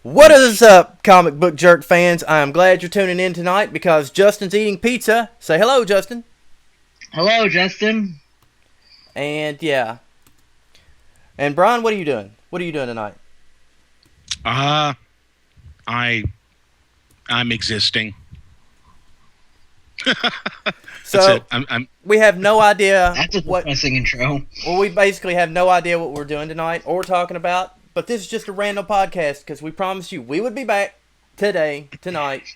What is up, comic book jerk fans? I'm glad you're tuning in tonight because Justin's eating pizza. Say hello, Justin. Hello, Justin. And yeah. And Brian, what are you doing? What are you doing tonight? Uh, I, I'm existing. So That's it. I'm we have no idea That's a what. depressing intro. Well, we basically have no idea what we're doing tonight or talking about. But this is just a random podcast because we promised you we would be back tonight,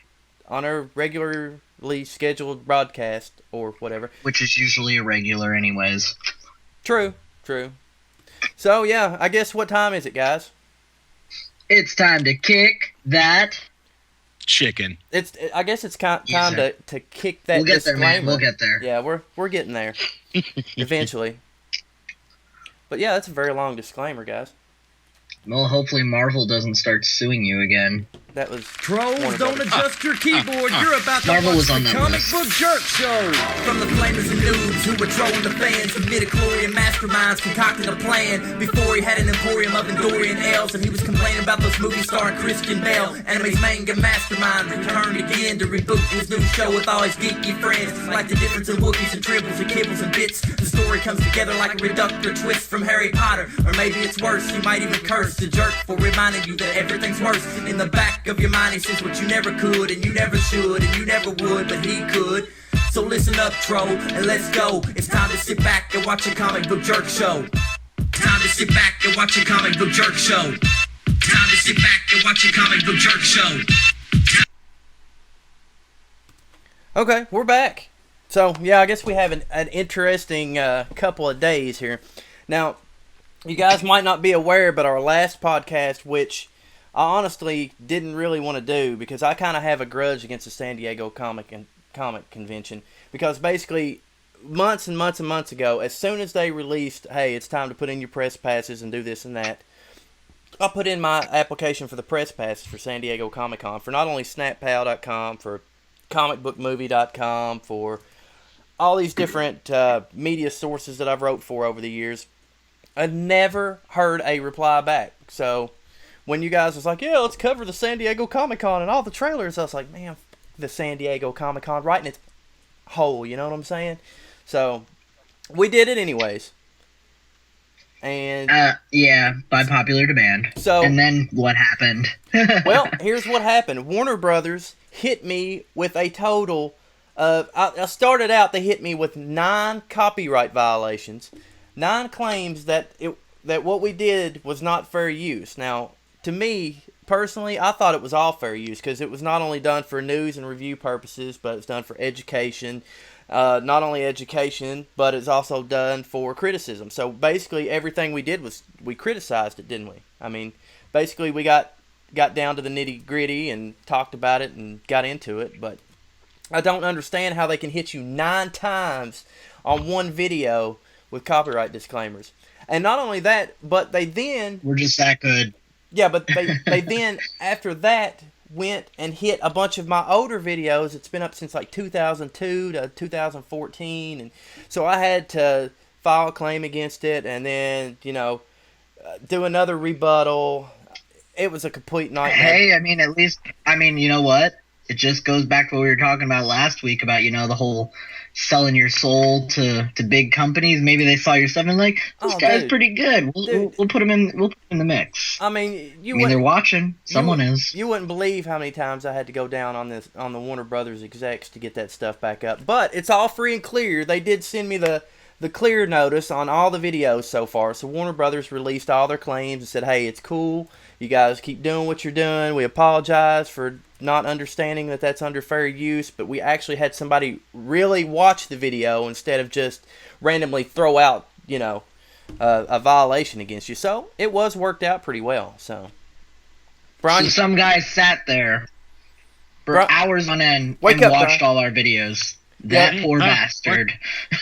on our regularly scheduled broadcast or whatever. Which is usually irregular anyways. True. So yeah, I guess what time is it, guys? It's time to kick that. chicken. I guess it's time Yes, to kick that We'll get there, disclaimer. man. We'll get there. Yeah, we're getting there eventually. But yeah, that's a very long disclaimer, guys. Well, hopefully Marvel doesn't start suing you again. That was Trolls, Warner don't Brothers. adjust your keyboard. You're about to Marvel watch was on the that Comic list. Book Jerk Show. From the flamers and noobs who were trolling the fans, and midichlorian masterminds concocted a plan. Before he had an emporium of Endorian ales, and he was complaining about those movies starring Christian Bale. Anime's manga mastermind returned again to reboot his new show with all his geeky friends. Like the difference in Wookiees and tribbles and kibbles and bits, the story comes together like a reductor twist from Harry Potter. Or maybe it's worse, you might even curse the jerk for reminding you that everything's worse. In the back of your mind he says what you never could, and you never should, and you never would, but he could. So listen up, troll, and let's go. It's time to sit back and watch a comic book jerk show. Time to sit back and watch a comic book jerk show. Time to sit back and watch a comic book jerk show. Okay, we're back. So yeah, I guess we have an interesting couple of days here. Now, you guys might not be aware, but our last podcast, which I honestly didn't really want to do because I kind of have a grudge against the San Diego Comic Convention, because basically months and months and months ago, as soon as they released, hey, it's time to put in your press passes and do this and that, I put in my application for the press passes for San Diego Comic Con for not only SnapPal.com, for comicbookmovie.com, for all these different media sources that I've wrote for over the years. I never heard a reply back. So when you guys was like, yeah, let's cover the San Diego Comic Con and all the trailers, I was like, man, the San Diego Comic Con right in its hole, you know what I'm saying? So we did it anyways. And yeah, by popular demand. So, and then what happened? well, here's what happened. Warner Brothers hit me with a total of, I started out, they hit me with 9 copyright violations, 9 claims that what we did was not fair use. Now, to me, personally, I thought it was all fair use because it was not only done for news and review purposes, but it's done for education. Not only education, but it's also done for criticism. So basically, everything we did was we criticized it, didn't we? I mean, basically, we got down to the nitty gritty and talked about it and got into it. But I don't understand how they can hit you 9 times on one video with copyright disclaimers. And not only that, but they then... We're just that good. Yeah, but they then, after that, went and hit a bunch of my older videos. It's been up since like 2002 to 2014. And so I had to file a claim against it and then, do another rebuttal. It was a complete nightmare. Hey, at least, you know what? It just goes back to what we were talking about last week about, the whole selling your soul to big companies. Maybe they saw your stuff and like, this guy's pretty good. We'll put him in the mix. I mean, they're watching. Someone is. You wouldn't believe how many times I had to go down on the Warner Brothers execs to get that stuff back up. But it's all free and clear. They did send me the clear notice on all the videos so far. So Warner Brothers released all their claims and said, hey, it's cool. You guys keep doing what you're doing. We apologize for not understanding that that's under fair use, but we actually had somebody really watch the video instead of just randomly throw out, a violation against you. So it was worked out pretty well. So, Brian, so some guy sat there for hours on end and watched all our videos. That poor bastard.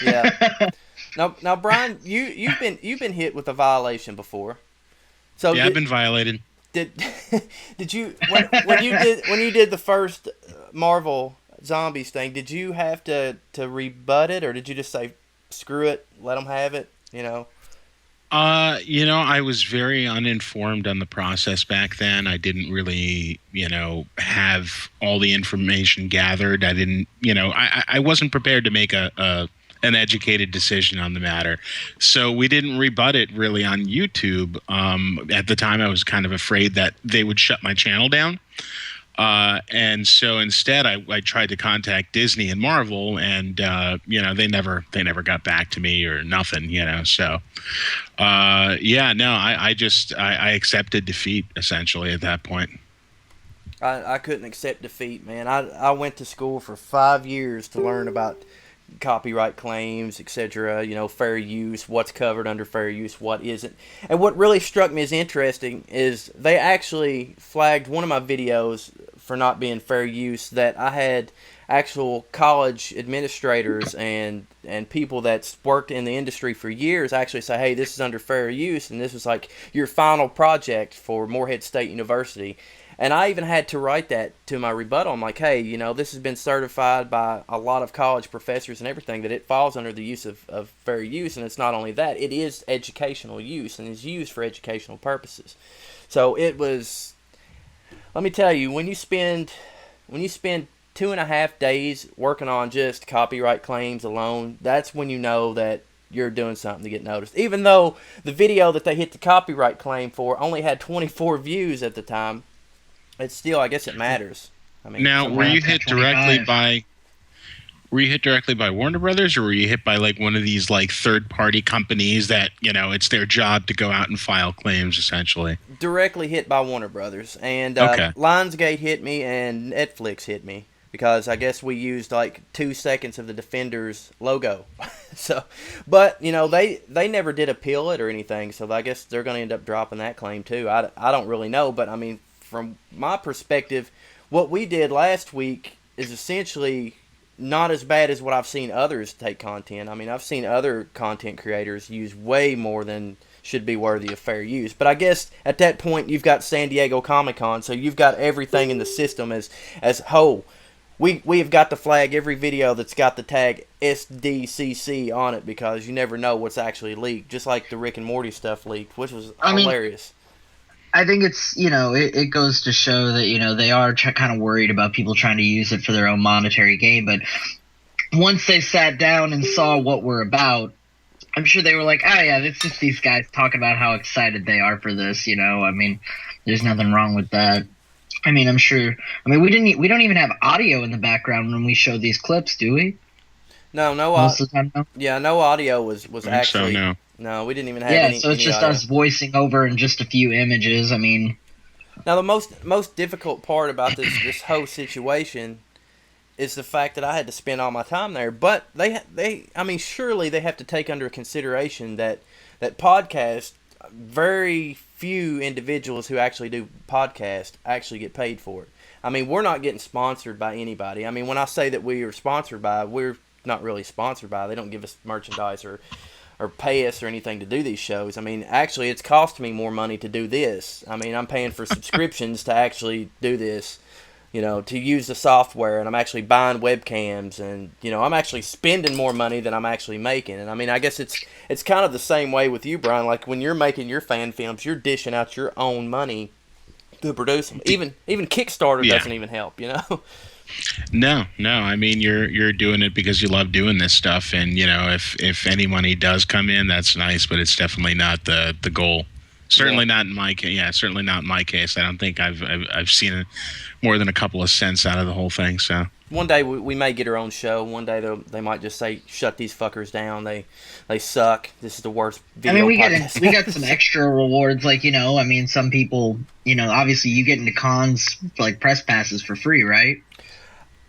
Yeah. Now, Brian, you've been hit with a violation before. So I've been violated. Did you when you did the first Marvel Zombies thing? Did you have to rebut it, or did you just say screw it, let them have it? I was very uninformed on the process back then. I didn't really, have all the information gathered. I didn't, I wasn't prepared to make an educated decision on the matter. So we didn't rebut it really on YouTube. At the time, I was kind of afraid that they would shut my channel down. And so instead, I tried to contact Disney and Marvel, and they never got back to me or nothing. So I accepted defeat essentially at that point. I couldn't accept defeat, man. I went to school for 5 years to learn about copyright claims, etc. Fair use, what's covered under fair use, what isn't. And what really struck me as interesting is they actually flagged one of my videos for not being fair use, that I had actual college administrators and people that's worked in the industry for years actually say, hey, this is under fair use, and this was like your final project for Morehead State University. And I even had to write that to my rebuttal. I'm like, hey, this has been certified by a lot of college professors and everything that it falls under the use of fair use. And it's not only that, it is educational use and is used for educational purposes. So it was, let me tell you, when you spend 2.5 days working on just copyright claims alone, that's when you know that you're doing something to get noticed. Even though the video that they hit the copyright claim for only had 24 views at the time, it's still, I guess it matters. I mean, now, were you hit directly by Warner Brothers, or were you hit by like one of these like third-party companies that it's their job to go out and file claims essentially? Directly hit by Warner Brothers, and Okay. Lionsgate hit me and Netflix hit me because I guess we used like 2 seconds of the Defenders logo. So, but they never did appeal it or anything, so I guess they're going to end up dropping that claim too. I don't really know, but I mean, from my perspective, what we did last week is essentially not as bad as what I've seen others take content. I mean, I've seen other content creators use way more than should be worthy of fair use. But I guess at that point, you've got San Diego Comic-Con, so you've got everything in the system as whole. We have got to flag every video that's got the tag SDCC on it because you never know what's actually leaked, just like the Rick and Morty stuff leaked, which was hilarious. I think it's, it goes to show that, they are kind of worried about people trying to use it for their own monetary gain. But once they sat down and saw what we're about, I'm sure they were like, oh, yeah, it's just these guys talking about how excited they are for this, I mean, there's nothing wrong with that. I mean, I'm sure. I mean, we don't even have audio in the background when we show these clips, do we? No. Most of the time, no? Yeah, no audio was actually. So, no. No, we didn't even have any. Yeah, so it's just audio. us voicing over and just a few images. I mean, now the most difficult part about this whole situation is the fact that I had to spend all my time there. But I mean, surely they have to take under consideration that podcast, very few individuals who actually do podcast actually get paid for it. I mean, we're not getting sponsored by anybody. I mean, when I say that we are sponsored by, we're not really sponsored by. They don't give us merchandise or pay us or anything to do these shows. I mean, actually, it's cost me more money to do this. I mean, I'm paying for subscriptions to actually do this, to use the software, and I'm actually buying webcams, and, I'm actually spending more money than I'm actually making. And I mean, I guess it's kind of the same way with you, Brian. Like, when you're making your fan films, you're dishing out your own money to produce them. Even Kickstarter doesn't even help, No. I mean, you're doing it because you love doing this stuff, and if any money does come in, that's nice, but it's definitely not the goal. Certainly not in my case. Yeah, certainly not in my case. I don't think I've seen more than a couple of cents out of the whole thing. So one day we may get our own show. One day they might just say, "Shut these fuckers down. They suck. This is the worst video." I mean, podcast." we got some extra rewards, like I mean, some people, obviously you get into cons like press passes for free, right?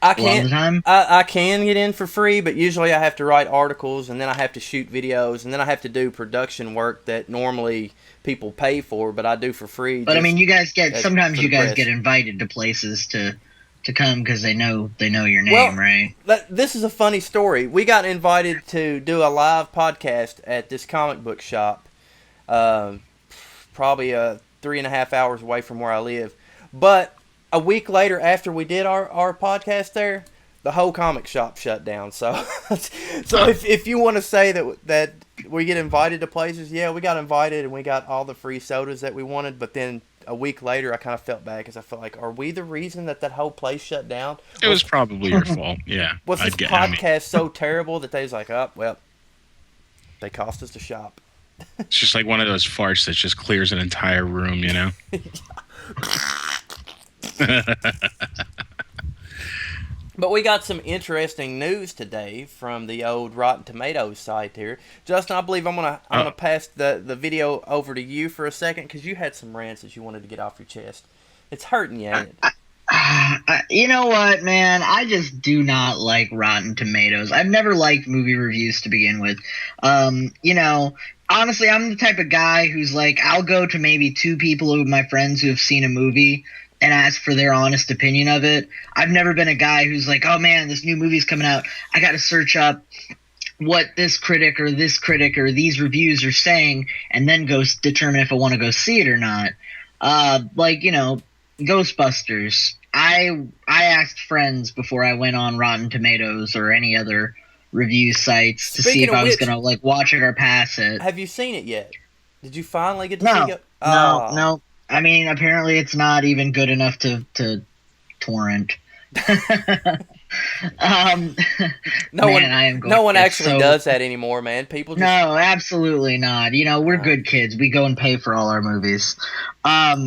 I can. A lot of the time? I can get in for free, but usually I have to write articles, and then I have to shoot videos, and then I have to do production work that normally people pay for, but I do for free. But I mean, you guys get sometimes you guys press. get invited to places to come because they know your name, right? This is a funny story. We got invited to do a live podcast at this comic book shop, probably 3.5 hours away from where I live, but a week later, after we did our podcast there, the whole comic shop shut down. So, if you want to say that we get invited to places, yeah, we got invited and we got all the free sodas that we wanted. But then a week later, I kind of felt bad because I felt like, are we the reason that whole place shut down? It was probably your fault. Yeah. Was this podcast so terrible that they was like, oh, well, they cost us the shop. It's just like one of those farts that just clears an entire room, you know? But we got some interesting news today from the old Rotten Tomatoes site here. Justin, I believe I'm gonna pass the video over to you for a second because you had some rants that you wanted to get off your chest. It's hurting you, ain't it? You know what, man? I just do not like Rotten Tomatoes. I've never liked movie reviews to begin with. You know, honestly, I'm the type of guy who's like, I'll go to maybe 2 people of my friends who have seen a movie and ask for their honest opinion of it. I've never been a guy who's like, oh man, this new movie's coming out. I got to search up what this critic or these reviews are saying and then go determine if I want to go see it or not. Like, you know, Ghostbusters. I asked friends before I went on Rotten Tomatoes or any other review sites to see if I was going to like watch it or pass it. Have you seen it yet? Did you finally get to see it? No. I mean, apparently it's not even good enough to torrent. No one actually does that anymore, man. People just... No, absolutely not. You know, we're good kids. We go and pay for all our movies. A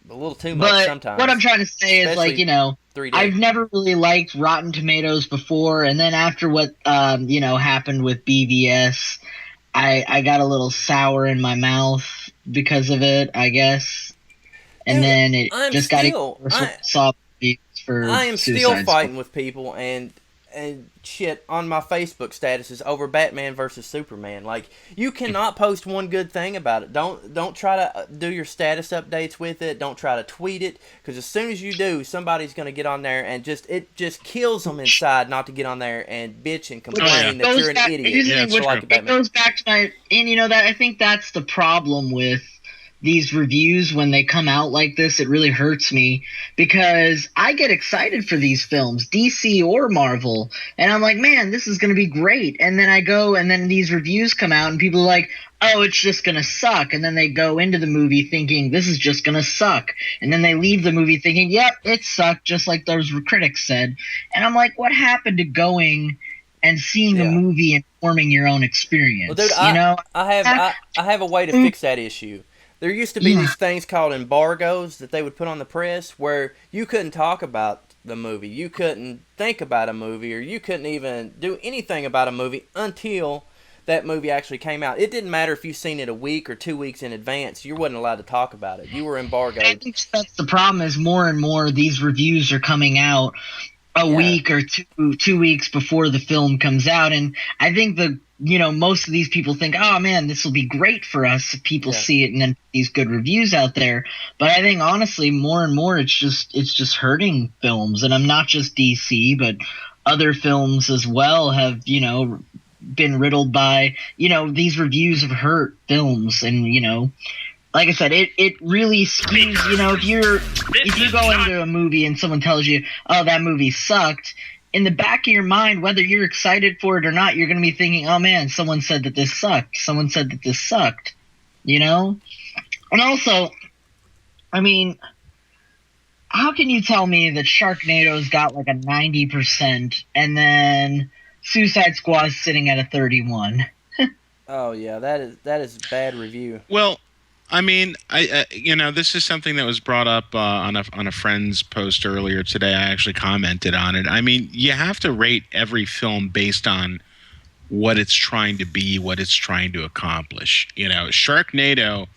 little too much sometimes. What I'm trying to say is, like, you know, 3D. I've never really liked Rotten Tomatoes before, and then after what you know, happened with BVS, I got a little sour in my mouth because of it, I guess. And then it just got soft for I am still fighting with people and shit on my Facebook statuses over Batman versus Superman. Like, you cannot post one good thing about it. Don't try to do your status updates with it. Don't try to tweet it, because as soon as you do, somebody's going to get on there and it just kills them inside not to get on there and bitch and complain that you're an idiot. It goes back to and you know that I think that's the problem with these reviews when they come out like this. It really hurts me because I get excited for these films, DC or Marvel, and I'm like, man, this is going to be great. And then I go and then these reviews come out and people are like, oh, it's just going to suck. And then they go into the movie thinking this is just going to suck. And then they leave the movie thinking, yep, it sucked, just like those critics said. And I'm like, what happened to going and seeing a movie and forming your own experience? Well, dude, I have a way to fix that issue. There used to be these things called embargoes that they would put on the press where you couldn't talk about the movie, you couldn't think about a movie, or you couldn't even do anything about a movie until that movie actually came out. It didn't matter if you seen it a week or 2 weeks in advance. You wasn't allowed to talk about it. You were embargoed. I think that's the problem, is more and more these reviews are coming out a week or two weeks before the film comes out. And I think most of these people think, oh man, this will be great for us if people see it and then these good reviews out there. But I think honestly, more and more, it's just hurting films. And I'm not just DC, but other films as well have, been riddled by, these reviews have hurt films. And, like I said, it really skews, if you go into a movie and someone tells you, oh, that movie sucked, in the back of your mind, whether you're excited for it or not, you're going to be thinking, oh man, someone said that this sucked. Someone said that this sucked, And also, I mean, how can you tell me that Sharknado's got like a 90% and then Suicide Squad's sitting at a 31? Oh yeah, that is bad review. Well, I mean, I this is something that was brought up on a friend's post earlier today. I actually commented on it. I mean, you have to rate every film based on what it's trying to be, what it's trying to accomplish. Sharknado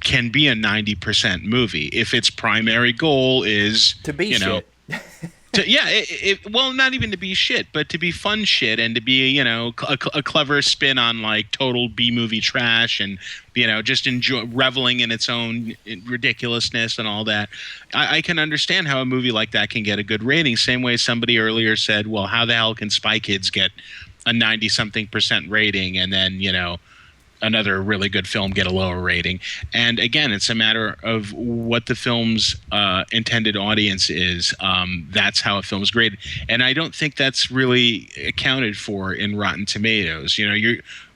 can be a 90% movie if its primary goal is to be shit. Well, not even to be shit, but to be fun shit and to be, a clever spin on like total B movie trash and, just reveling in its own ridiculousness and all that. I can understand how a movie like that can get a good rating. Same way somebody earlier said, well, how the hell can Spy Kids get a 90-something% rating and then, another really good film get a lower rating. And again, it's a matter of what the film's intended audience is. That's how a film is graded, and I don't think that's really accounted for in Rotten Tomatoes.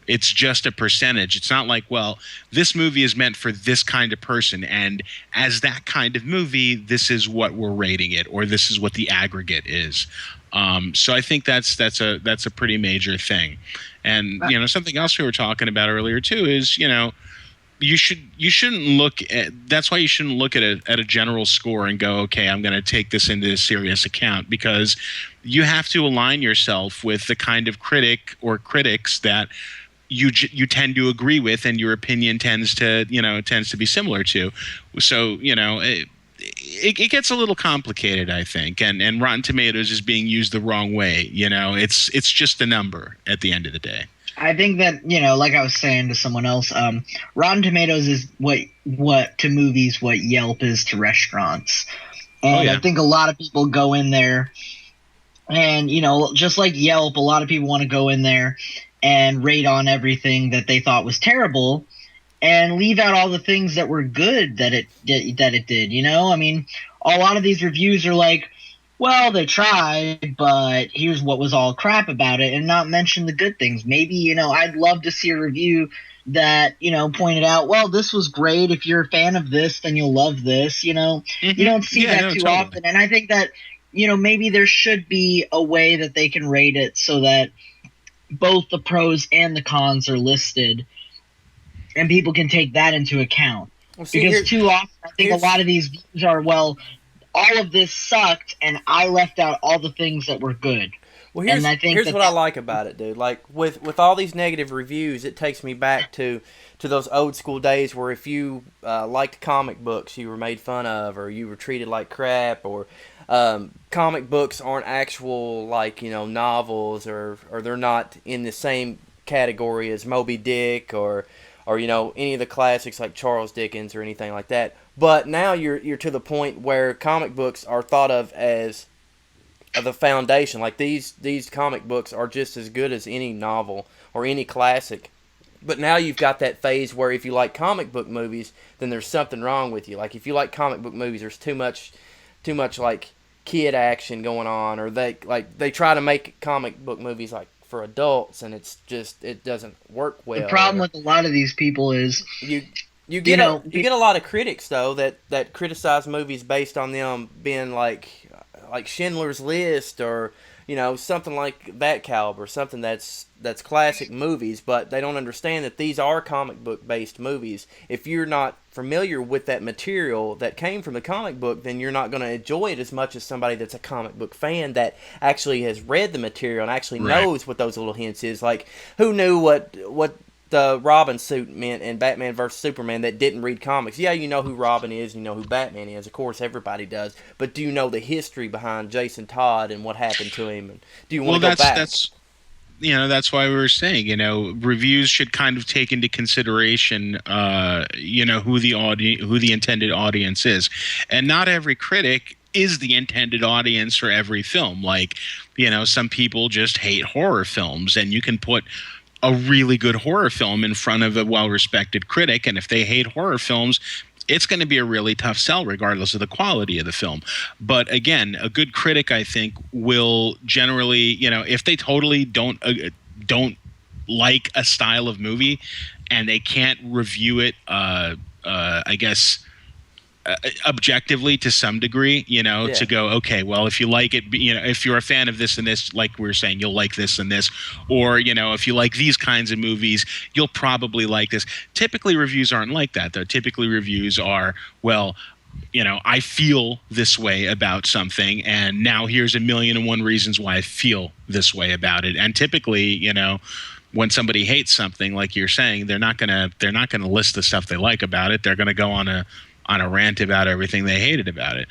It's just a percentage. It's not like, well, this movie is meant for this kind of person, and as that kind of movie, this is what we're rating it, or this is what the aggregate is. So I think that's a pretty major thing. And something else we were talking about earlier too is you shouldn't look at, that's why you shouldn't look at a general score and go, okay, I'm going to take this into a serious account, because you have to align yourself with the kind of critic or critics that you tend to agree with, and your opinion tends to be similar to. So it gets a little complicated, I think, and Rotten Tomatoes is being used the wrong way. It's just a number at the end of the day. I think that, like I was saying to someone else, Rotten Tomatoes is what to movies what Yelp is to restaurants. And I think a lot of people go in there and, just like Yelp, a lot of people want to go in there and rate on everything that they thought was terrible and leave out all the things that were good that it did. I mean, a lot of these reviews are like, well, they tried, but here's what was all crap about it, and not mention the good things. Maybe, I'd love to see a review that, pointed out, well, this was great. If you're a fan of this, then you'll love this. You don't see that too often. And I think that, maybe there should be a way that they can rate it so that both the pros and the cons are listed, and people can take that into account. Because too often, I think a lot of these views are, well, all of this sucked, and I left out all the things that were good. Well, here's what I like about it, dude. Like, with all these negative reviews, it takes me back to those old school days where if you liked comic books, you were made fun of, or you were treated like crap, or comic books aren't actual, novels, or they're not in the same category as Moby Dick, or any of the classics like Charles Dickens or anything like that. But now you're to the point where comic books are thought of as the foundation. Like these comic books are just as good as any novel or any classic. But now you've got that phase where if you like comic book movies, then there's something wrong with you. Like if you like comic book movies, there's too much like kid action going on, or they try to make comic book movies like for adults, and it doesn't work well. The problem with a lot of these people is you get a lot of critics though that criticize movies based on them being like Schindler's List, or something like that caliber, something that's classic movies, but they don't understand that these are comic book based movies. If you're not familiar with that material that came from the comic book, then you're not going to enjoy it as much as somebody that's a comic book fan that actually has read the material and actually knows what those little hints is. Like, who knew what the Robin suit meant in Batman vs. Superman that didn't read comics? Yeah, you know who Robin is, you know who Batman is. Of course, everybody does. But do you know the history behind Jason Todd and what happened to him? And do you want to go back? That's why we were saying, reviews should kind of take into consideration, who the intended audience is. And not every critic is the intended audience for every film. Like, some people just hate horror films, and you can put a really good horror film in front of a well-respected critic, and if they hate horror films, it's going to be a really tough sell regardless of the quality of the film. But again, a good critic, I think, will generally, if they totally don't like a style of movie and they can't review it, I guess, objectively to some degree, to go, okay, well, if you like it, if you're a fan of this and this, like we were saying, you'll like this and this, or, if you like these kinds of movies, you'll probably like this. Typically reviews aren't like that, though. Typically reviews are, well, I feel this way about something, and now here's 1,000,001 reasons why I feel this way about it. And typically, when somebody hates something, like you're saying, they're not gonna list the stuff they like about it. They're gonna go on a rant about everything they hated about it,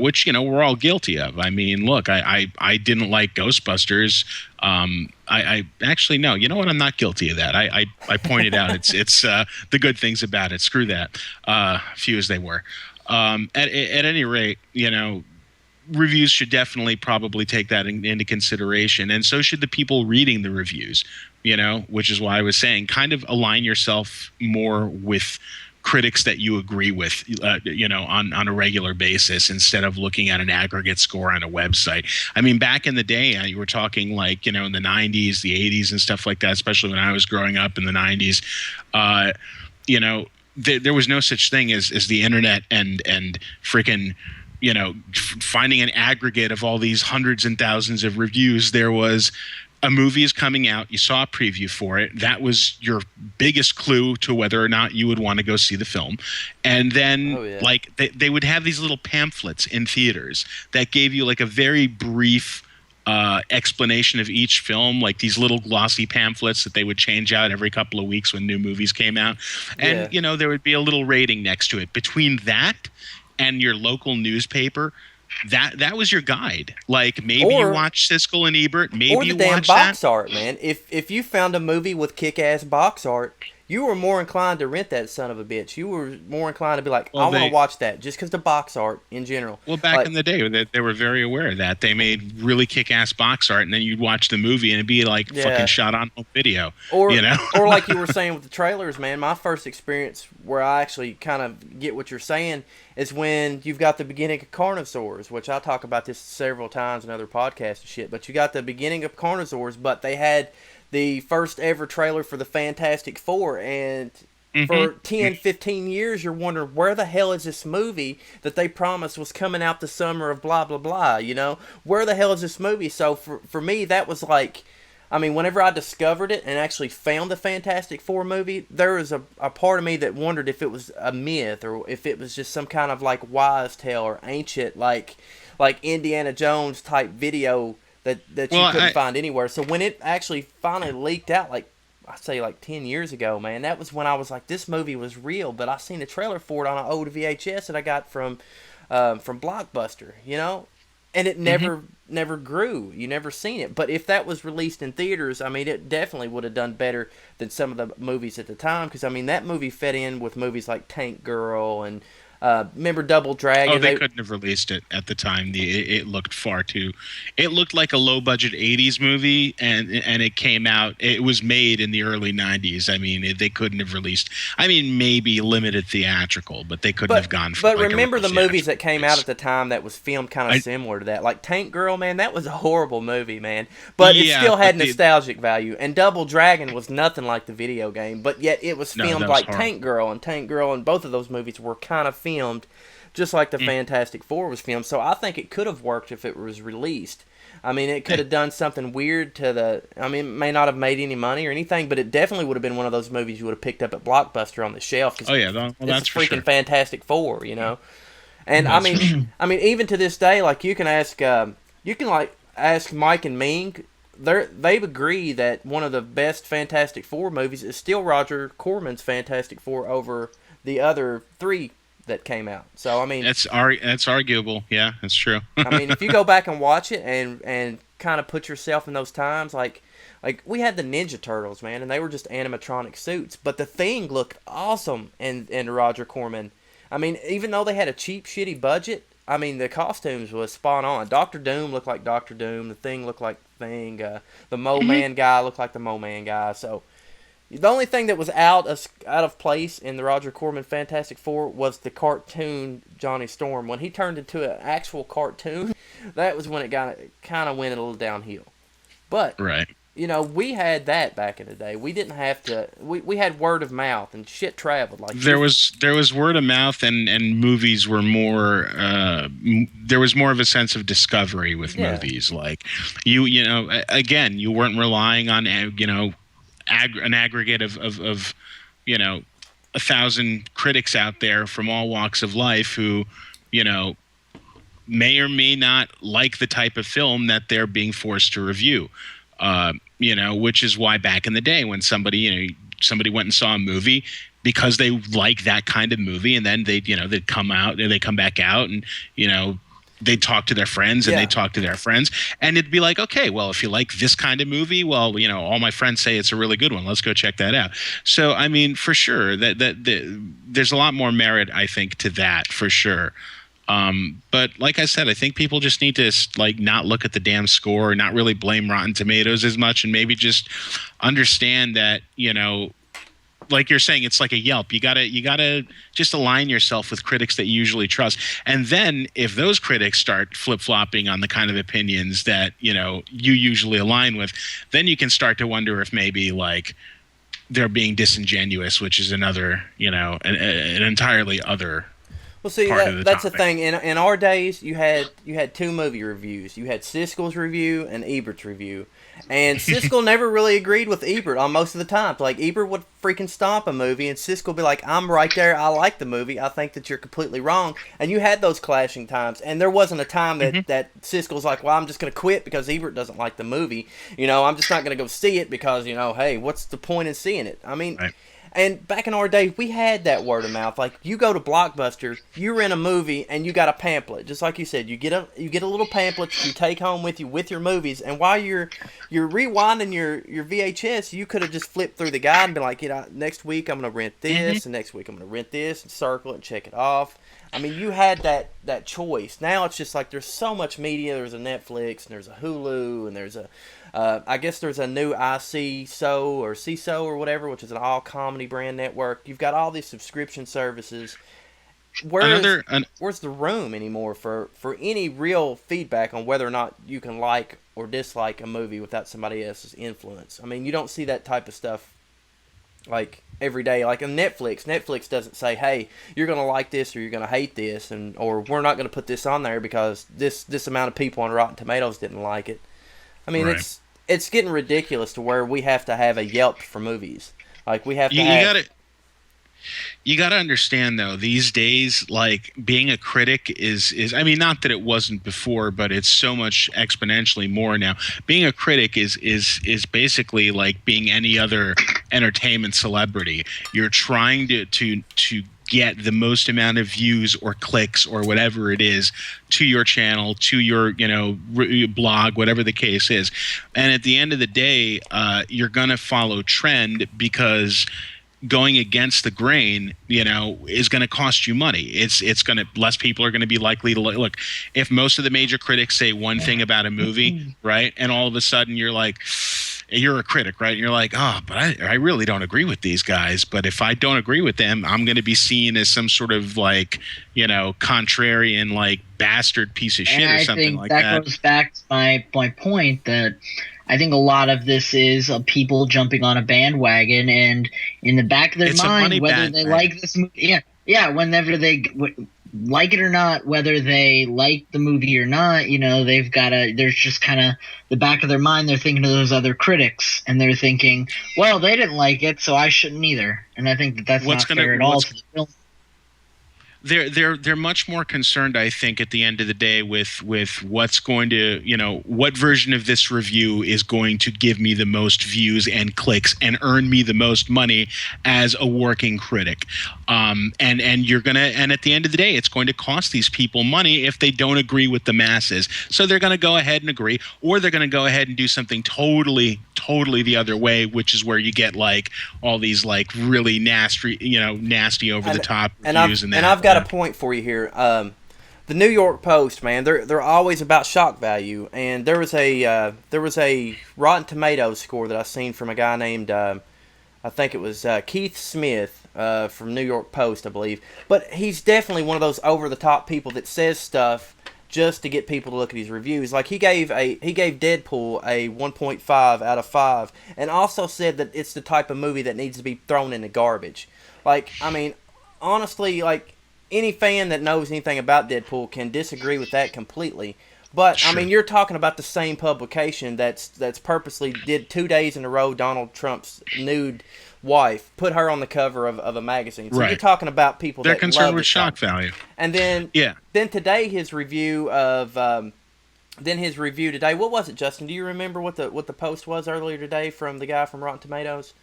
which, we're all guilty of. I mean, look, I didn't like Ghostbusters. I actually, no, you know what? I'm not guilty of that. I pointed out it's the good things about it. Screw that. Few as they were. At any rate, reviews should definitely probably take that into consideration. And so should the people reading the reviews. which is why I was saying kind of align yourself more with critics that you agree with, on a regular basis, instead of looking at an aggregate score on a website. I mean, back in the day, you were talking like, in the 90s, the 80s and stuff like that, especially when I was growing up in the 90s, there was no such thing as the internet and freaking, finding an aggregate of all these hundreds and thousands of reviews. There was a movie is coming out. You saw a preview for it. That was your biggest clue to whether or not you would want to go see the film. And then like they would have these little pamphlets in theaters that gave you like a very brief explanation of each film, like these little glossy pamphlets that they would change out every couple of weeks when new movies came out. And, there would be a little rating next to it. Between that and your local newspaper, that was your guide. Like maybe you watched Siskel and Ebert, maybe you watched box art, man. If you found a movie with kick-ass box art, you were more inclined to rent that son of a bitch. You were more inclined to be like, I want to watch that, just because the box art in general. Well, back in the day, they were very aware of that. They made really kick-ass box art, and then you'd watch the movie, and it'd be like fucking shot on home video. Or like you were saying with the trailers, man, my first experience where I actually kind of get what you're saying is when you've got the beginning of Carnosaurs, which I talk about this several times in other podcasts and shit, but you got the beginning of Carnosaurs, but they had the first ever trailer for the Fantastic Four, and for 10, 15 years you're wondering, where the hell is this movie that they promised was coming out the summer of blah blah blah, where the hell is this movie? So for me, that was like, I mean, whenever I discovered it and actually found the Fantastic Four movie, there was a part of me that wondered if it was a myth or if it was just some kind of like wise tale or ancient like Indiana Jones type video that you couldn't find anywhere. So when it actually finally leaked out, like I'd say like 10 years ago, man, that was when I was like, this movie was real. But I seen a trailer for it on an old VHS that I got from Blockbuster, and it never grew. You never seen it. But if that was released in theaters, I mean, it definitely would have done better than some of the movies at the time. Because I mean, that movie fit in with movies like Tank Girl and remember Double Dragon? Oh, they couldn't have released it at the time. It looked far too. It looked like a low budget '80s movie, and it came out. It was made in the early '90s. I mean, they couldn't have released. I mean, maybe limited theatrical, but they couldn't have gone for. But like remember the movies that came out at the time that was filmed kind of similar to that, like Tank Girl, man. That was a horrible movie, man. But it still had nostalgic value. And Double Dragon was nothing like the video game, but yet it was filmed like horrible. Tank Girl, and both of those movies were kind of filmed just like the Fantastic Four was filmed. So I think it could have worked if it was released. I mean, it could have done something weird to the... I mean, it may not have made any money or anything, but it definitely would have been one of those movies you would have picked up at Blockbuster on the shelf. Oh, yeah. Well, that's freaking sure. Fantastic Four, And I mean, even to this day, like you can ask Mike and Ming. They've agreed that one of the best Fantastic Four movies is still Roger Corman's Fantastic Four over the other three that came out. So I mean, that's arguable. Yeah, that's true. I mean, if you go back and watch it and kind of put yourself in those times, like we had the Ninja Turtles, man, and they were just animatronic suits, but the Thing looked awesome in Roger Corman. I mean, even though they had a cheap, shitty budget, I mean, the costumes was spot on. Dr. Doom looked like Dr. Doom. The Thing looked like Thing. The Mo Man guy looked like the Mo Man guy. So the only thing that was out of place in the Roger Corman Fantastic Four was the cartoon Johnny Storm. When he turned into an actual cartoon, that was when it kind of went a little downhill. But right. We had that back in the day. We didn't have to. We had word of mouth and shit traveled like. There was word of mouth and movies were more. There was more of a sense of discovery with movies. Like again, you weren't relying on an aggregate of 1,000 critics out there from all walks of life who may or may not like the type of film that they're being forced to review. Which is why back in the day when somebody went and saw a movie because they like that kind of movie, and then they'd come back out and they'd talk to their friends and they'd talk to their friends, and it'd be like, okay, well, if you like this kind of movie, well, all my friends say it's a really good one. Let's go check that out. So, I mean, for sure that there's a lot more merit, I think, to that for sure. But like I said, I think people just need to like not look at the damn score, not really blame Rotten Tomatoes as much, and maybe just understand that, like you're saying, it's like a Yelp. You gotta just align yourself with critics that you usually trust. And then if those critics start flip-flopping on the kind of opinions that, you usually align with, then you can start to wonder if maybe like they're being disingenuous, which is another, an entirely other. Well, see, that's the thing. In our days, you had two movie reviews. You had Siskel's review and Ebert's review. And Siskel never really agreed with Ebert on most of the time. Like, Ebert would freaking stomp a movie, and Siskel would be like, I'm right there, I like the movie, I think that you're completely wrong. And you had those clashing times. And there wasn't a time that Siskel's like, well, I'm just going to quit because Ebert doesn't like the movie. I'm just not going to go see it because, hey, what's the point in seeing it? I mean... Right. And back in our day, we had that word of mouth. Like, you go to Blockbuster, you rent a movie, and you got a pamphlet. Just like you said, you get a little pamphlet you take home with you with your movies. And while you're rewinding your VHS, you could have just flipped through the guide and been like, next week I'm going to rent this, and next week I'm going to rent this, and circle it and check it off. I mean, you had that choice. Now it's just like there's so much media. There's a Netflix, and there's a Hulu, and there's a... I guess there's a new CISO or whatever, which is an all-comedy brand network. You've got all these subscription services. Where's the room anymore for any real feedback on whether or not you can like or dislike a movie without somebody else's influence? I mean, you don't see that type of stuff like every day. Like on Netflix doesn't say, hey, you're going to like this or you're going to hate this, or we're not going to put this on there because this amount of people on Rotten Tomatoes didn't like it. I mean, right. It's getting ridiculous to where we have to have a Yelp for movies. Like we have to You got to understand though, these days, like being a critic is I mean, not that it wasn't before, but it's so much exponentially more now. Being a critic is basically like being any other entertainment celebrity. You're trying to get the most amount of views or clicks or whatever it is to your channel, to your blog, whatever the case is. And at the end of the day, you're going to follow trend because going against the grain, is going to cost you money. It's going to, less people are going to be likely to look. If most of the major critics say one thing about a movie, right, and all of a sudden you're like, you're a critic, right? And you're like, oh, but I really don't agree with these guys. But if I don't agree with them, I'm going to be seen as some sort of like, contrarian, like bastard piece of shit or something like that. That goes back to my point that I think a lot of this is people jumping on a bandwagon, and in the back of their mind, whether they like this movie, whenever they like it or not, whether they like the movie or not, they've got there's just kind of the back of their mind, they're thinking of those other critics, and they're thinking, well, they didn't like it, so I shouldn't either. And I think that's not fair at all to the film. They're much more concerned, I think, at the end of the day with what's going to, what version of this review is going to give me the most views and clicks and earn me the most money as a working critic. And you're gonna, and at the end of the day, it's going to cost these people money if they don't agree with the masses. So they're going to go ahead and agree, or they're going to go ahead and do something totally the other way, which is where you get like all these like really nasty over the top reviews. And I've got a point for you here. The New York Post, man, they're always about shock value, and there was a Rotten Tomatoes score that I seen from a guy named I think it was Keith Smith from New York Post, I believe. But he's definitely one of those over the top people that says stuff just to get people to look at his reviews. Like he gave Deadpool a 1.5 out of 5, and also said that it's the type of movie that needs to be thrown in the garbage. Like, I mean, honestly, like any fan that knows anything about Deadpool can disagree with that completely. But sure. I mean, you're talking about the same publication that's purposely did 2 days in a row Donald Trump's nude wife, put her on the cover of a magazine. So right. You're talking about people they're that concerned love with shock value. And then then today his review today. What was it, Justin? Do you remember what the post was earlier today from the guy from Rotten Tomatoes?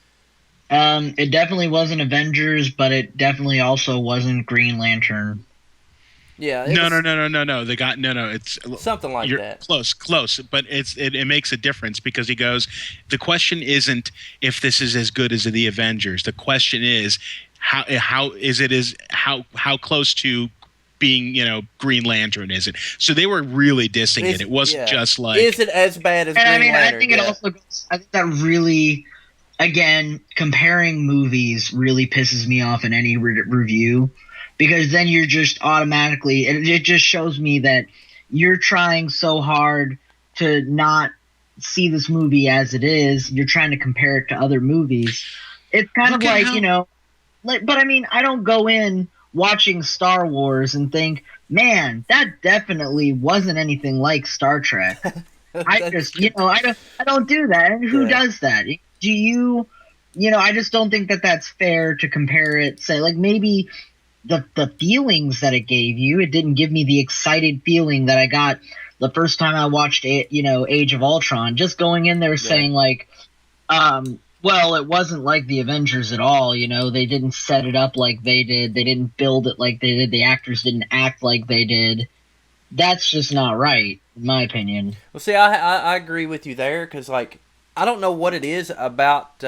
It definitely wasn't Avengers, but it definitely also wasn't Green Lantern. Yeah. No. They got no. It's something like that. Close, but it makes a difference because he goes. The question isn't if this is as good as the Avengers. The question is how close to being, Green Lantern isn't. So they were really dissing it. It wasn't just like. Is it as bad as Green Lantern? I think it also goes, I think that really, again, comparing movies really pisses me off in any review, because then you're just automatically, it just shows me that you're trying so hard to not see this movie as it is. You're trying to compare it to other movies. It's kind of like, but I mean, I don't go in watching Star Wars and think, man, that definitely wasn't anything like Star Trek. I just, I don't do that. And who does that? Do you, I just don't think that that's fair to compare it. Say, like, maybe the feelings that it gave you, it didn't give me the excited feeling that I got the first time I watched it, Age of Ultron. Just going in there saying, like, well, it wasn't like the Avengers at all. They didn't set it up like they did. They didn't build it like they did. The actors didn't act like they did. That's just not right, in my opinion. Well, see, I agree with you there, because, like, I don't know what it is about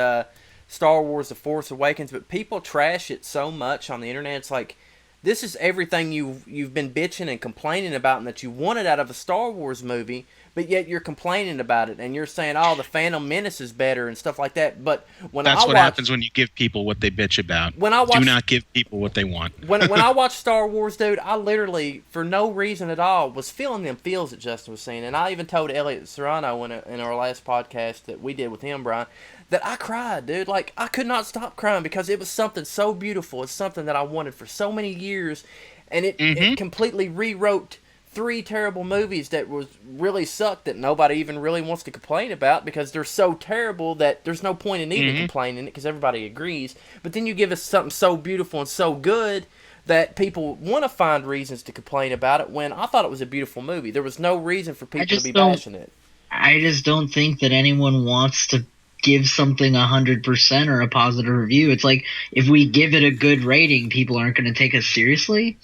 Star Wars The Force Awakens, but people trash it so much on the internet. It's like, this is everything you've been bitching and complaining about and that you wanted out of a Star Wars movie, but yet you're complaining about it, and you're saying, oh, the Phantom Menace is better and stuff like that. But that's what happens when you give people what they bitch about. Do not give people what they want. when I watch Star Wars, dude, I literally, for no reason at all, was feeling them feels that Justin was saying. And I even told Elliot Serrano in our last podcast that we did with him, Brian, that I cried, dude. Like, I could not stop crying because it was something so beautiful. It's something that I wanted for so many years, and it completely rewrote 3 terrible movies that was really sucked, that nobody even really wants to complain about because they're so terrible that there's no point in even complaining it because everybody agrees. But then you give us something so beautiful and so good that people want to find reasons to complain about it, when I thought it was a beautiful movie. There was no reason for people to be bashing it. I just don't think that anyone wants to give something 100% or a positive review. It's like, if we give it a good rating, people aren't going to take us seriously.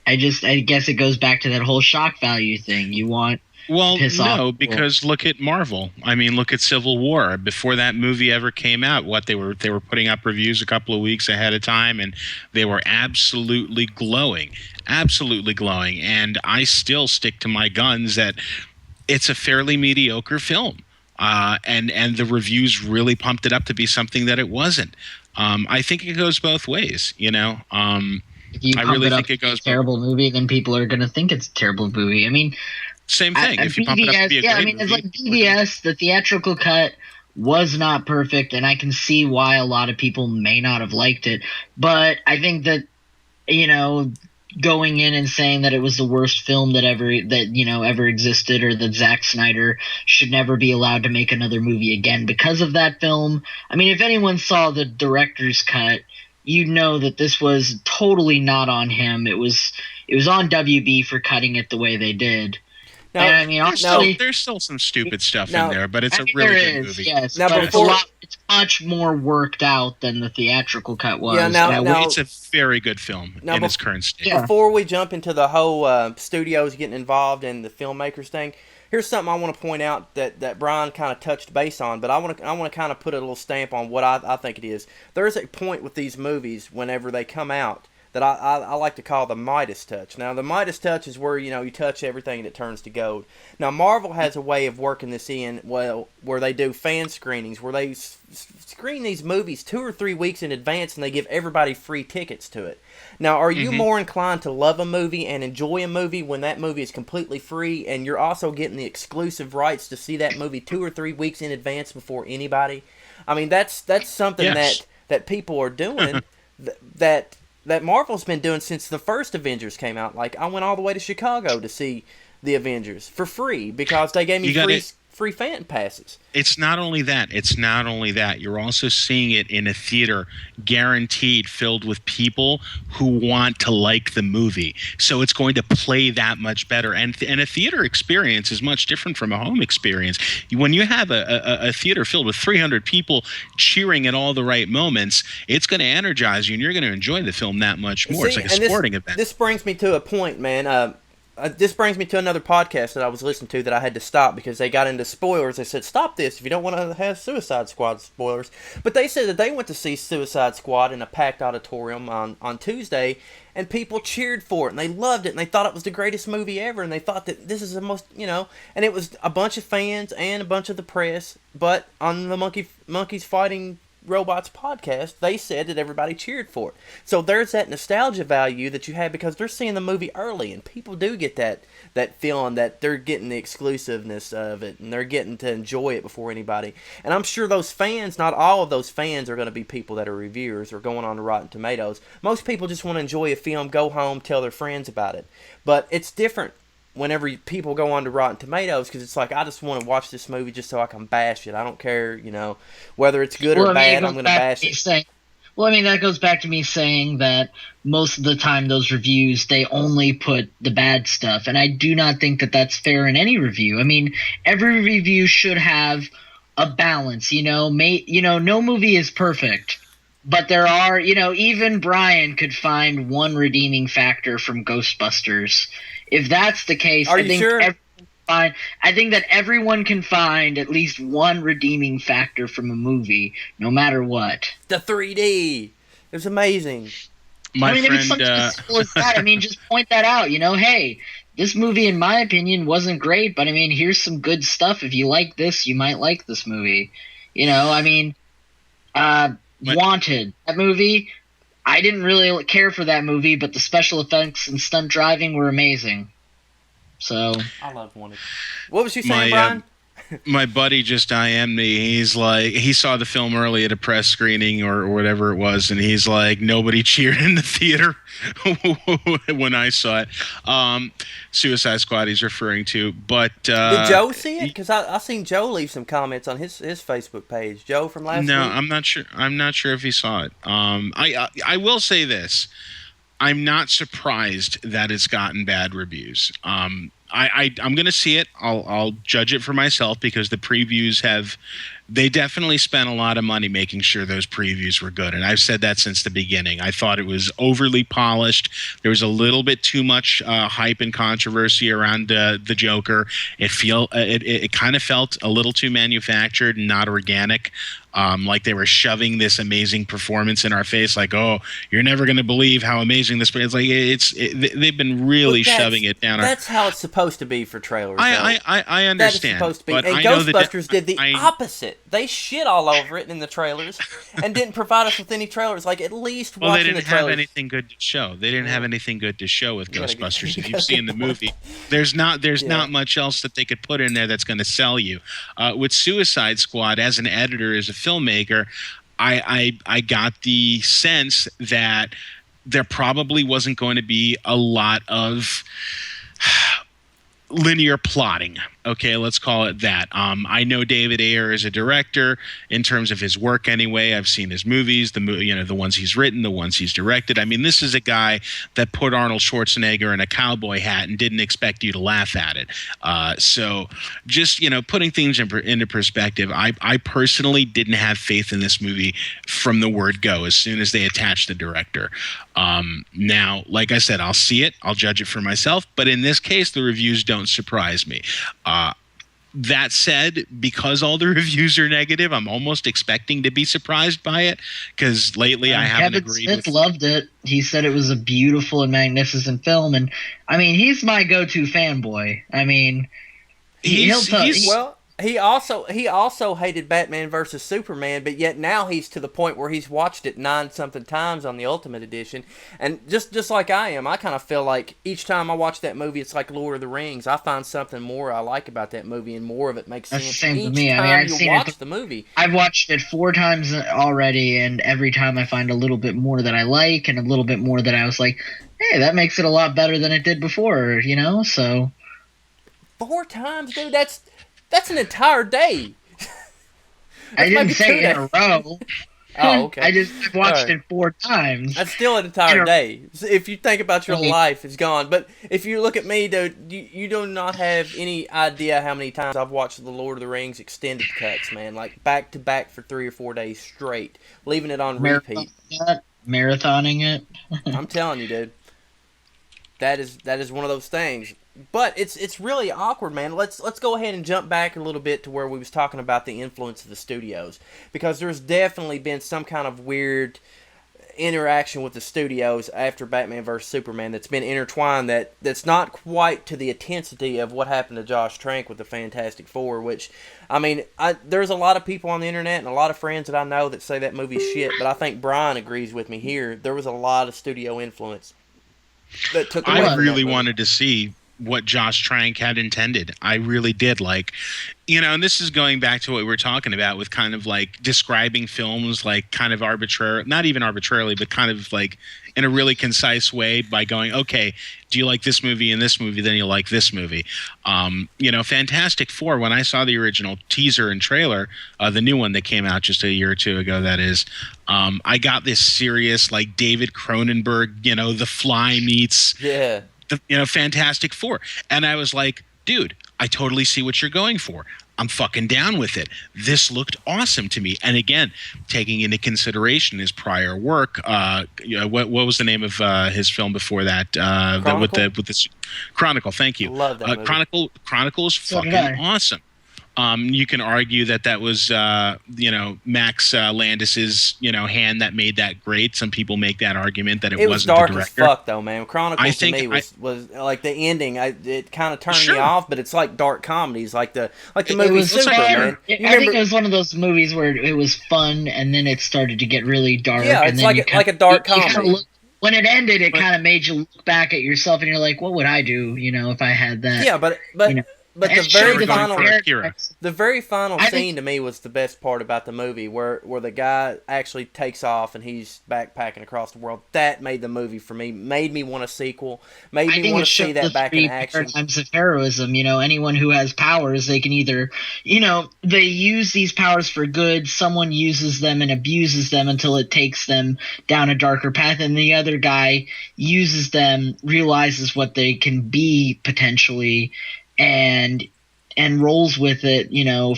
I guess it goes back to that whole shock value thing. You want piss off because look at Marvel. I mean, look at Civil War. Before that movie ever came out, they were putting up reviews a couple of weeks ahead of time, and they were absolutely glowing. And I still stick to my guns that it's a fairly mediocre film. And the reviews really pumped it up to be something that it wasn't. I think it goes both ways, If you pump it up to a terrible movie, then people are going to think it's a terrible movie. I mean, same thing. If you pump it up to be a great movie, it's like BVS. The theatrical cut was not perfect, and I can see why a lot of people may not have liked it. But I think that, going in and saying that it was the worst film that ever existed, or that Zack Snyder should never be allowed to make another movie again because of that film. I mean, if anyone saw the director's cut, you'd know that this was totally not on him. It was on WB for cutting it the way they did. Now, and I mean, there's still some stupid stuff in there, but it's a really good movie. Yes, now, but it's much more worked out than the theatrical cut was. Yeah, it's a very good film in its current state. Yeah. Before we jump into the whole studios getting involved in the filmmakers thing, here's something I want to point out that Brian kind of touched base on, but I want to kind of put a little stamp on what I think it is. There's a point with these movies whenever they come out that I like to call the Midas touch. Now, the Midas touch is where, you touch everything and it turns to gold. Now, Marvel has a way of working this in, where they do fan screenings, where they screen these movies 2 or 3 weeks in advance, and they give everybody free tickets to it. Now, are you more inclined to love a movie and enjoy a movie when that movie is completely free, and you're also getting the exclusive rights to see that movie 2 or 3 weeks in advance before anybody? I mean, that's something that people are doing that Marvel's been doing since the first Avengers came out. Like, I went all the way to Chicago to see the Avengers for free because they gave me free fan passes. It's not only that. You're also seeing it in a theater, guaranteed, filled with people who want to like the movie. So it's going to play that much better. And a theater experience is much different from a home experience. When you have a theater filled with 300 people cheering at all the right moments, it's going to energize you, and you're going to enjoy the film that much more. It's like a sporting event. This brings me to a point, man. this brings me to another podcast that I was listening to that I had to stop because they got into spoilers. They said, stop this if you don't want to have Suicide Squad spoilers. But they said that they went to see Suicide Squad in a packed auditorium on Tuesday, and people cheered for it, and they loved it, and they thought it was the greatest movie ever, and they thought that this is the most, and it was a bunch of fans and a bunch of the press, but on the Monkeys Fighting Robots podcast, they said that everybody cheered for it. So there's that nostalgia value that you have because they're seeing the movie early, and people do get that feeling that they're getting the exclusiveness of it, and they're getting to enjoy it before anybody. And I'm sure those fans, not all of those fans are going to be people that are reviewers or going on to Rotten Tomatoes. Most people just want to enjoy a film, go home, tell their friends about it. But it's different whenever people go on to Rotten Tomatoes, because it's like, I just want to watch this movie just so I can bash it. I don't care, whether it's good or bad, I'm going to bash it. That goes back to me saying that most of the time those reviews, they only put the bad stuff, and I do not think that that's fair in any review. I mean, every review should have a balance, no movie is perfect. But there are, even Brian could find one redeeming factor from Ghostbusters. If that's the case, I think that everyone can find at least one redeeming factor from a movie, no matter what. The 3D. It was amazing. If it's something as simple as that, just point that out. Hey, this movie, in my opinion, wasn't great, but here's some good stuff. If you like this, you might like this movie. Wanted, that movie, I didn't really care for that movie, but the special effects and stunt driving were amazing. So I love Wanted. What was you saying, Brian? My buddy just IM'd me. He's like, he saw the film early at a press screening or whatever it was, and he's like, nobody cheered in the theater when I saw it. Suicide Squad he's referring to, but did Joe see it? Because I seen Joe leave some comments on his Facebook page. Joe from last week. No, I'm not sure. I'm not sure if he saw it. I will say this. I'm not surprised that it's gotten bad reviews. I'm going to see it. I'll judge it for myself because the previews they definitely spent a lot of money making sure those previews were good. And I've said that since the beginning. I thought it was overly polished. There was a little bit too much hype and controversy around the Joker. It kind of felt a little too manufactured and not organic. Like they were shoving this amazing performance in our face, like, oh, you're never going to believe how amazing this is. Like they've been really shoving it down. That's how it's supposed to be for trailers. I understand. That is supposed to be. But and Ghostbusters did the opposite. They shit all over it in the trailers and didn't provide us with any trailers. Like, at least watching the trailers. Well, they didn't have anything good to show. They didn't have anything good to show with Ghostbusters. If you've seen the movie, there's not much else that they could put in there that's going to sell you. With Suicide Squad, as an editor, as a filmmaker, I got the sense that there probably wasn't going to be a lot of linear plotting. Okay, let's call it that. I know David Ayer is a director in terms of his work anyway. I've seen his movies, the ones he's written, the ones he's directed. This is a guy that put Arnold Schwarzenegger in a cowboy hat and didn't expect you to laugh at it. So just, putting things into perspective, I personally didn't have faith in this movie from the word go as soon as they attached the director. Now, like I said, I'll see it. I'll judge it for myself. But in this case, the reviews don't surprise me. That said, because all the reviews are negative, I'm almost expecting to be surprised by it because lately I haven't agreed with... Kevin Smith loved it. He said it was a beautiful and magnificent film, and he's my go-to fanboy. He also hated Batman versus Superman, but yet now he's to the point where he's watched it 9-something times on the Ultimate Edition. And just like I am, I kind of feel like each time I watch that movie, it's like Lord of the Rings. I find something more I like about that movie, and more of it makes sense. That's the same each for me. time you watch the movie. I've watched it 4 times already, and every time I find a little bit more that I like, and a little bit more that I was like, hey, that makes it a lot better than it did before, so... 4 times, dude? That's an entire day. I didn't say in a row. Oh, okay. I've watched it 4 times. That's still an entire day. So if you think about your life, it's gone. But if you look at me, dude, you do not have any idea how many times I've watched the Lord of the Rings extended cuts, man. Like back to back for 3 or 4 days straight, leaving it on repeat. Marathoning it. I'm telling you, dude. That is one of those things. But it's really awkward, man. Let's go ahead and jump back a little bit to where we was talking about the influence of the studios, because there's definitely been some kind of weird interaction with the studios after Batman vs Superman that's been intertwined, that's not quite to the intensity of what happened to Josh Trank with the Fantastic Four. Which, I mean, there's a lot of people on the internet and a lot of friends that I know that say that movie's shit, but I think Brian agrees with me here. There was a lot of studio influence that took away I from really that wanted to see what Josh Trank had intended. I really did. Like, and this is going back to what we were talking about with kind of like describing films like kind of arbitrary, not even arbitrarily, but kind of like in a really concise way by going, okay, do you like this movie and this movie, then you like this movie. Fantastic Four, when I saw the original teaser and trailer, the new one that came out just a year or two ago, that is, I got this serious like David Cronenberg, The Fly meets Fantastic Four. And I was like, dude, I totally see what you're going for. I'm fucking down with it. This looked awesome to me. And again, taking into consideration his prior work, what was the name of his film before that? With the Chronicle. Thank you. Love that movie. Chronicle is fucking awesome. You can argue that was Max Landis's hand that made that great. Some people make that argument that it wasn't dark the director. as fuck though, man. Chronicle to me was like the ending. It kind of turned me off, but it's like dark comedies, like the movie Super, man. I think it was one of those movies where it was fun and then it started to get really dark. Yeah, it's like a dark comedy. When it ended, it kind of made you look back at yourself and you're like, what would I do, if I had that? Yeah, but But the very final scene to me was the best part about the movie, where the guy actually takes off and he's backpacking across the world. That made the movie for me. Made me want a sequel. Made me want to see that back in action. Paradigms of heroism. Anyone who has powers, they can either, they use these powers for good. Someone uses them and abuses them until it takes them down a darker path, and the other guy uses them, realizes what they can be potentially, and rolls with it,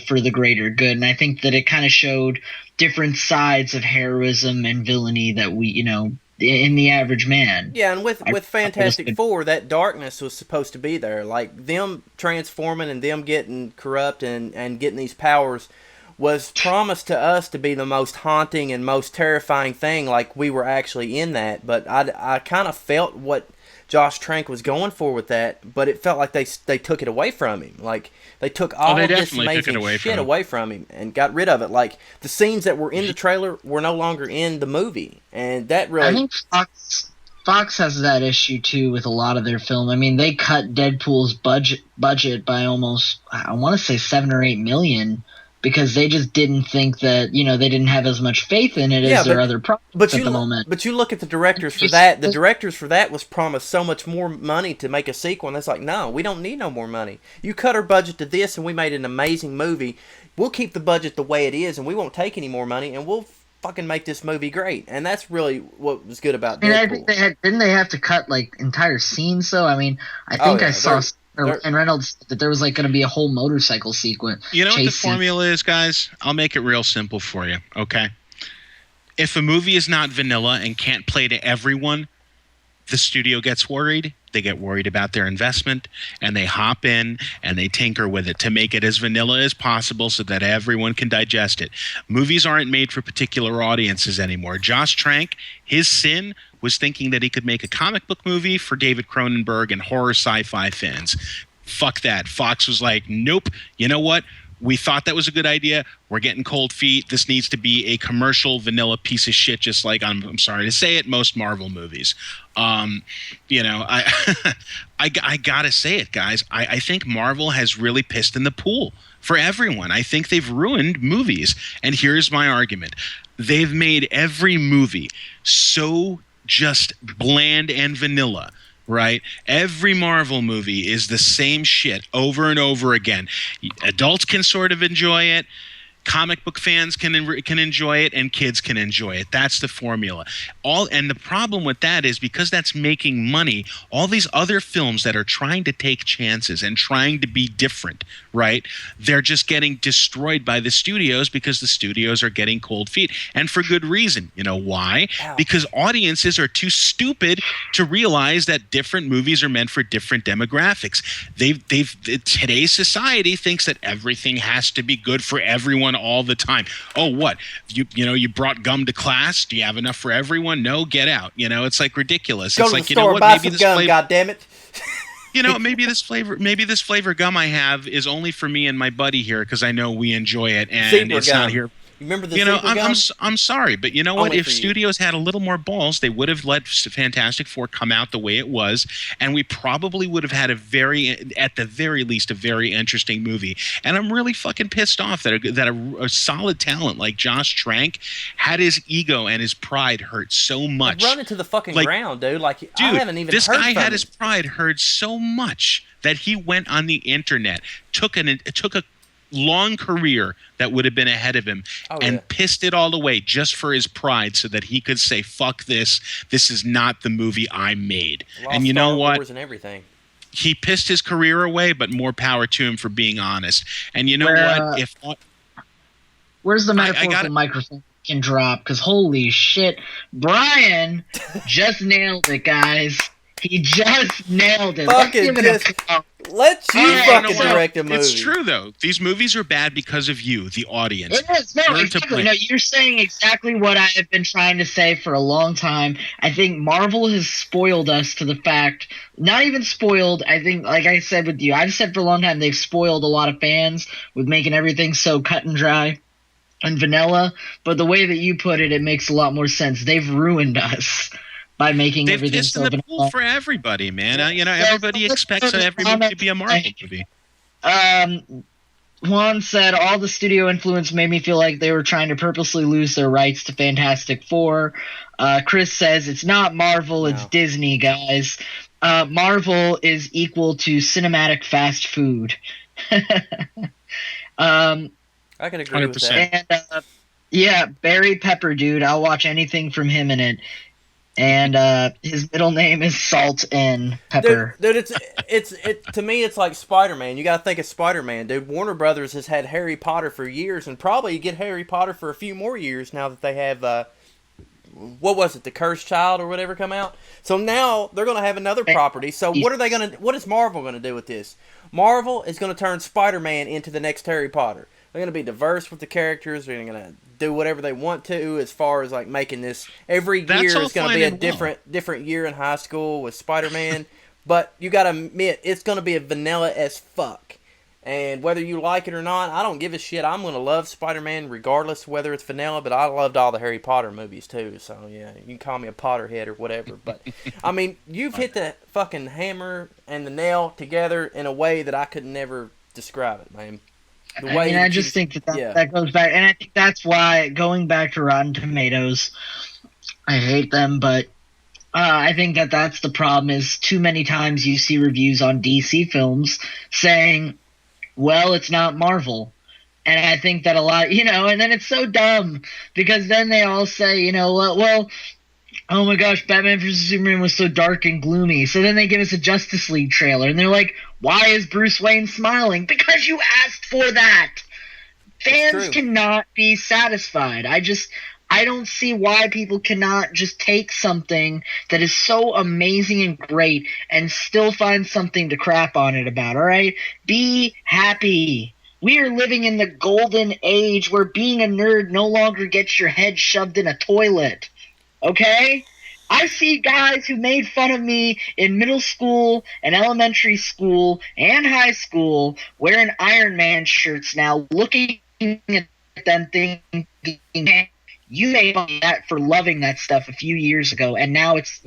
for the greater good. And I think that it kind of showed different sides of heroism and villainy that we, in the average man. Yeah, and with Fantastic Four, that darkness was supposed to be there. Like, them transforming and them getting corrupt and getting these powers was promised to us to be the most haunting and most terrifying thing, like we were actually in that. But I kind of felt what Josh Trank was going for with that, but it felt like they took it away from him. Like, they took all of this amazing shit away from him and got rid of it. Like, the scenes that were in the trailer were no longer in the movie, and that really... I think Fox has that issue, too, with a lot of their film. I mean, they cut Deadpool's budget by almost, I want to say, 7 or 8 million, because they just didn't think that, they didn't have as much faith in it as their other projects at the moment. But you look at the directors for that. The directors for that was promised so much more money to make a sequel, and it's like, no, we don't need no more money. You cut our budget to this, and we made an amazing movie. We'll keep the budget the way it is, and we won't take any more money, and we'll fucking make this movie great. And that's really what was good about Deadpool. I think didn't they have to cut, like, entire scenes, though? I mean, I think I saw... And Reynolds, that there was like going to be a whole motorcycle sequence. You know what the formula is, guys? I'll make it real simple for you, okay? If a movie is not vanilla and can't play to everyone, the studio gets worried. They get worried about their investment, and they hop in and they tinker with it to make it as vanilla as possible so that everyone can digest it. Movies aren't made for particular audiences anymore. Josh Trank, his sin was thinking that he could make a comic book movie for David Cronenberg and horror sci-fi fans. Fuck that. Fox was like, nope, you know what? We thought that was a good idea. We're getting cold feet. This needs to be a commercial vanilla piece of shit, just like, I'm sorry to say it, most Marvel movies. I gotta say it, guys. I think Marvel has really pissed in the pool for everyone. I think they've ruined movies. And here's my argument. They've made every movie so just bland and vanilla, right? Every Marvel movie is the same shit over and over again. Adults can sort of enjoy it. Comic book fans can enjoy it, and kids can enjoy it. That's the formula. And the problem with that is because that's making money, all these other films that are trying to take chances and trying to be different, right? They're just getting destroyed by the studios because the studios are getting cold feet, and for good reason. You know why? Ow. Because audiences are too stupid to realize that different movies are meant for different demographics. Today's society thinks that everything has to be good for everyone all the time. Oh, what? You brought gum to class? Do you have enough for everyone? No, get out. It's like ridiculous. Go It's to like, the store, buy some gum, goddammit. Maybe this flavor gum I have is only for me and my buddy here because I know we enjoy it, and Zebra it's gum. not here. You remember the zebra gum? I'm sorry, but you know what? Only If for you. studios had a little more balls, they would have let Fantastic Four come out the way it was, and we probably would have had at the very least, a very interesting movie. And I'm really fucking pissed off that a solid talent like Josh Trank had his ego and his pride hurt so much. Run into the fucking ground, dude. Like, Dude, I haven't even this heard guy from had him. his pride hurt so much that he went on the internet, took a long career that would have been ahead of him, and pissed it all away just for his pride, so that he could say, "Fuck this! This is not the movie I made." Lost and you know Star what? Wars and everything. He pissed his career away, but more power to him for being honest. And you know what? Where's the metaphorical microphone can drop? Because holy shit, Brian just nailed it, guys. He just nailed it. Fucking let you fucking direct a movie. It's true, though. These movies are bad because of you, the audience. It is. No, exactly. No, you're saying exactly what I have been trying to say for a long time. I think Marvel has spoiled us to the fact, not even spoiled, I think, like I said with you, I've said for a long time, they've spoiled a lot of fans with making everything so cut and dry and vanilla. But the way that you put it, it makes a lot more sense. They've ruined us by making everything so vanilla. They've pissed in the pool for everybody, man. Everybody expects every movie to be a Marvel movie. Juan said, all the studio influence made me feel like they were trying to purposely lose their rights to Fantastic Four. Chris says, it's not Marvel, it's Disney, guys. Marvel is equal to cinematic fast food. I can agree 100%. With that. And, Barry Pepper, dude. I'll watch anything from him in it. And his middle name is Salt and Pepper. Dude, it's to me it's like Spider-Man. You got to think of Spider-Man, dude. Warner Brothers has had Harry Potter for years, and probably get Harry Potter for a few more years now that they have what was it, The Cursed Child or whatever come out. So now they're going to have another property. So what is Marvel going to do with this? Marvel is going to turn Spider-Man into the next Harry Potter. They're going to be diverse with the characters. They're going to do whatever they want to as far as like making this. Every year is going to be a different year in high school with Spider-Man. But you got to admit, it's going to be a vanilla as fuck. And whether you like it or not, I don't give a shit. I'm going to love Spider-Man regardless of whether it's vanilla. But I loved all the Harry Potter movies too. So yeah, you can call me a Potterhead or whatever. But I mean, you've hit the fucking hammer and the nail together in a way that I could never describe it, man. I just think that goes back, and I think that's why, going back to Rotten Tomatoes, I hate them, but I think that's the problem, is too many times you see reviews on DC films saying, well, it's not Marvel. And I think that a lot, and then it's so dumb, because then they all say, well, oh my gosh, Batman vs. Superman was so dark and gloomy. So then they give us a Justice League trailer, and they're like, why is Bruce Wayne smiling? Because you asked for that. Fans cannot be satisfied. I don't see why people cannot just take something that is so amazing and great and still find something to crap on it about, all right? Be happy. We are living in the golden age where being a nerd no longer gets your head shoved in a toilet. Okay? I see guys who made fun of me in middle school and elementary school and high school wearing Iron Man shirts now, looking at them thinking, you made fun of that for loving that stuff a few years ago, and now it's,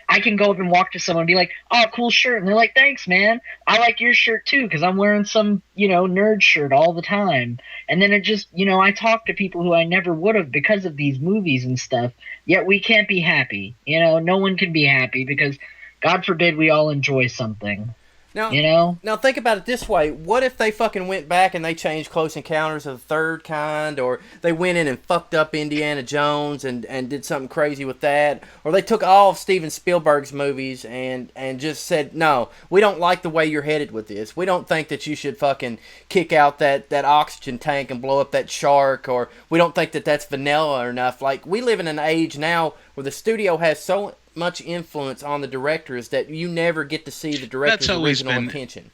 I can go up and walk to someone and be like, oh, cool shirt, and they're like, thanks, man, I like your shirt too, because I'm wearing some, nerd shirt all the time. And then it just, I talk to people who I never would have because of these movies and stuff, yet we can't be happy. No one can be happy because, God forbid, we all enjoy something. Now think about it this way. What if they fucking went back and they changed Close Encounters of the Third Kind, or they went in and fucked up Indiana Jones and did something crazy with that, or they took all of Steven Spielberg's movies and just said, no, we don't like the way you're headed with this. We don't think that you should fucking kick out that oxygen tank and blow up that shark, or we don't think that that's vanilla enough. Like, we live in an age now where the studio has so much influence on the directors that you never get to see the director's original intention.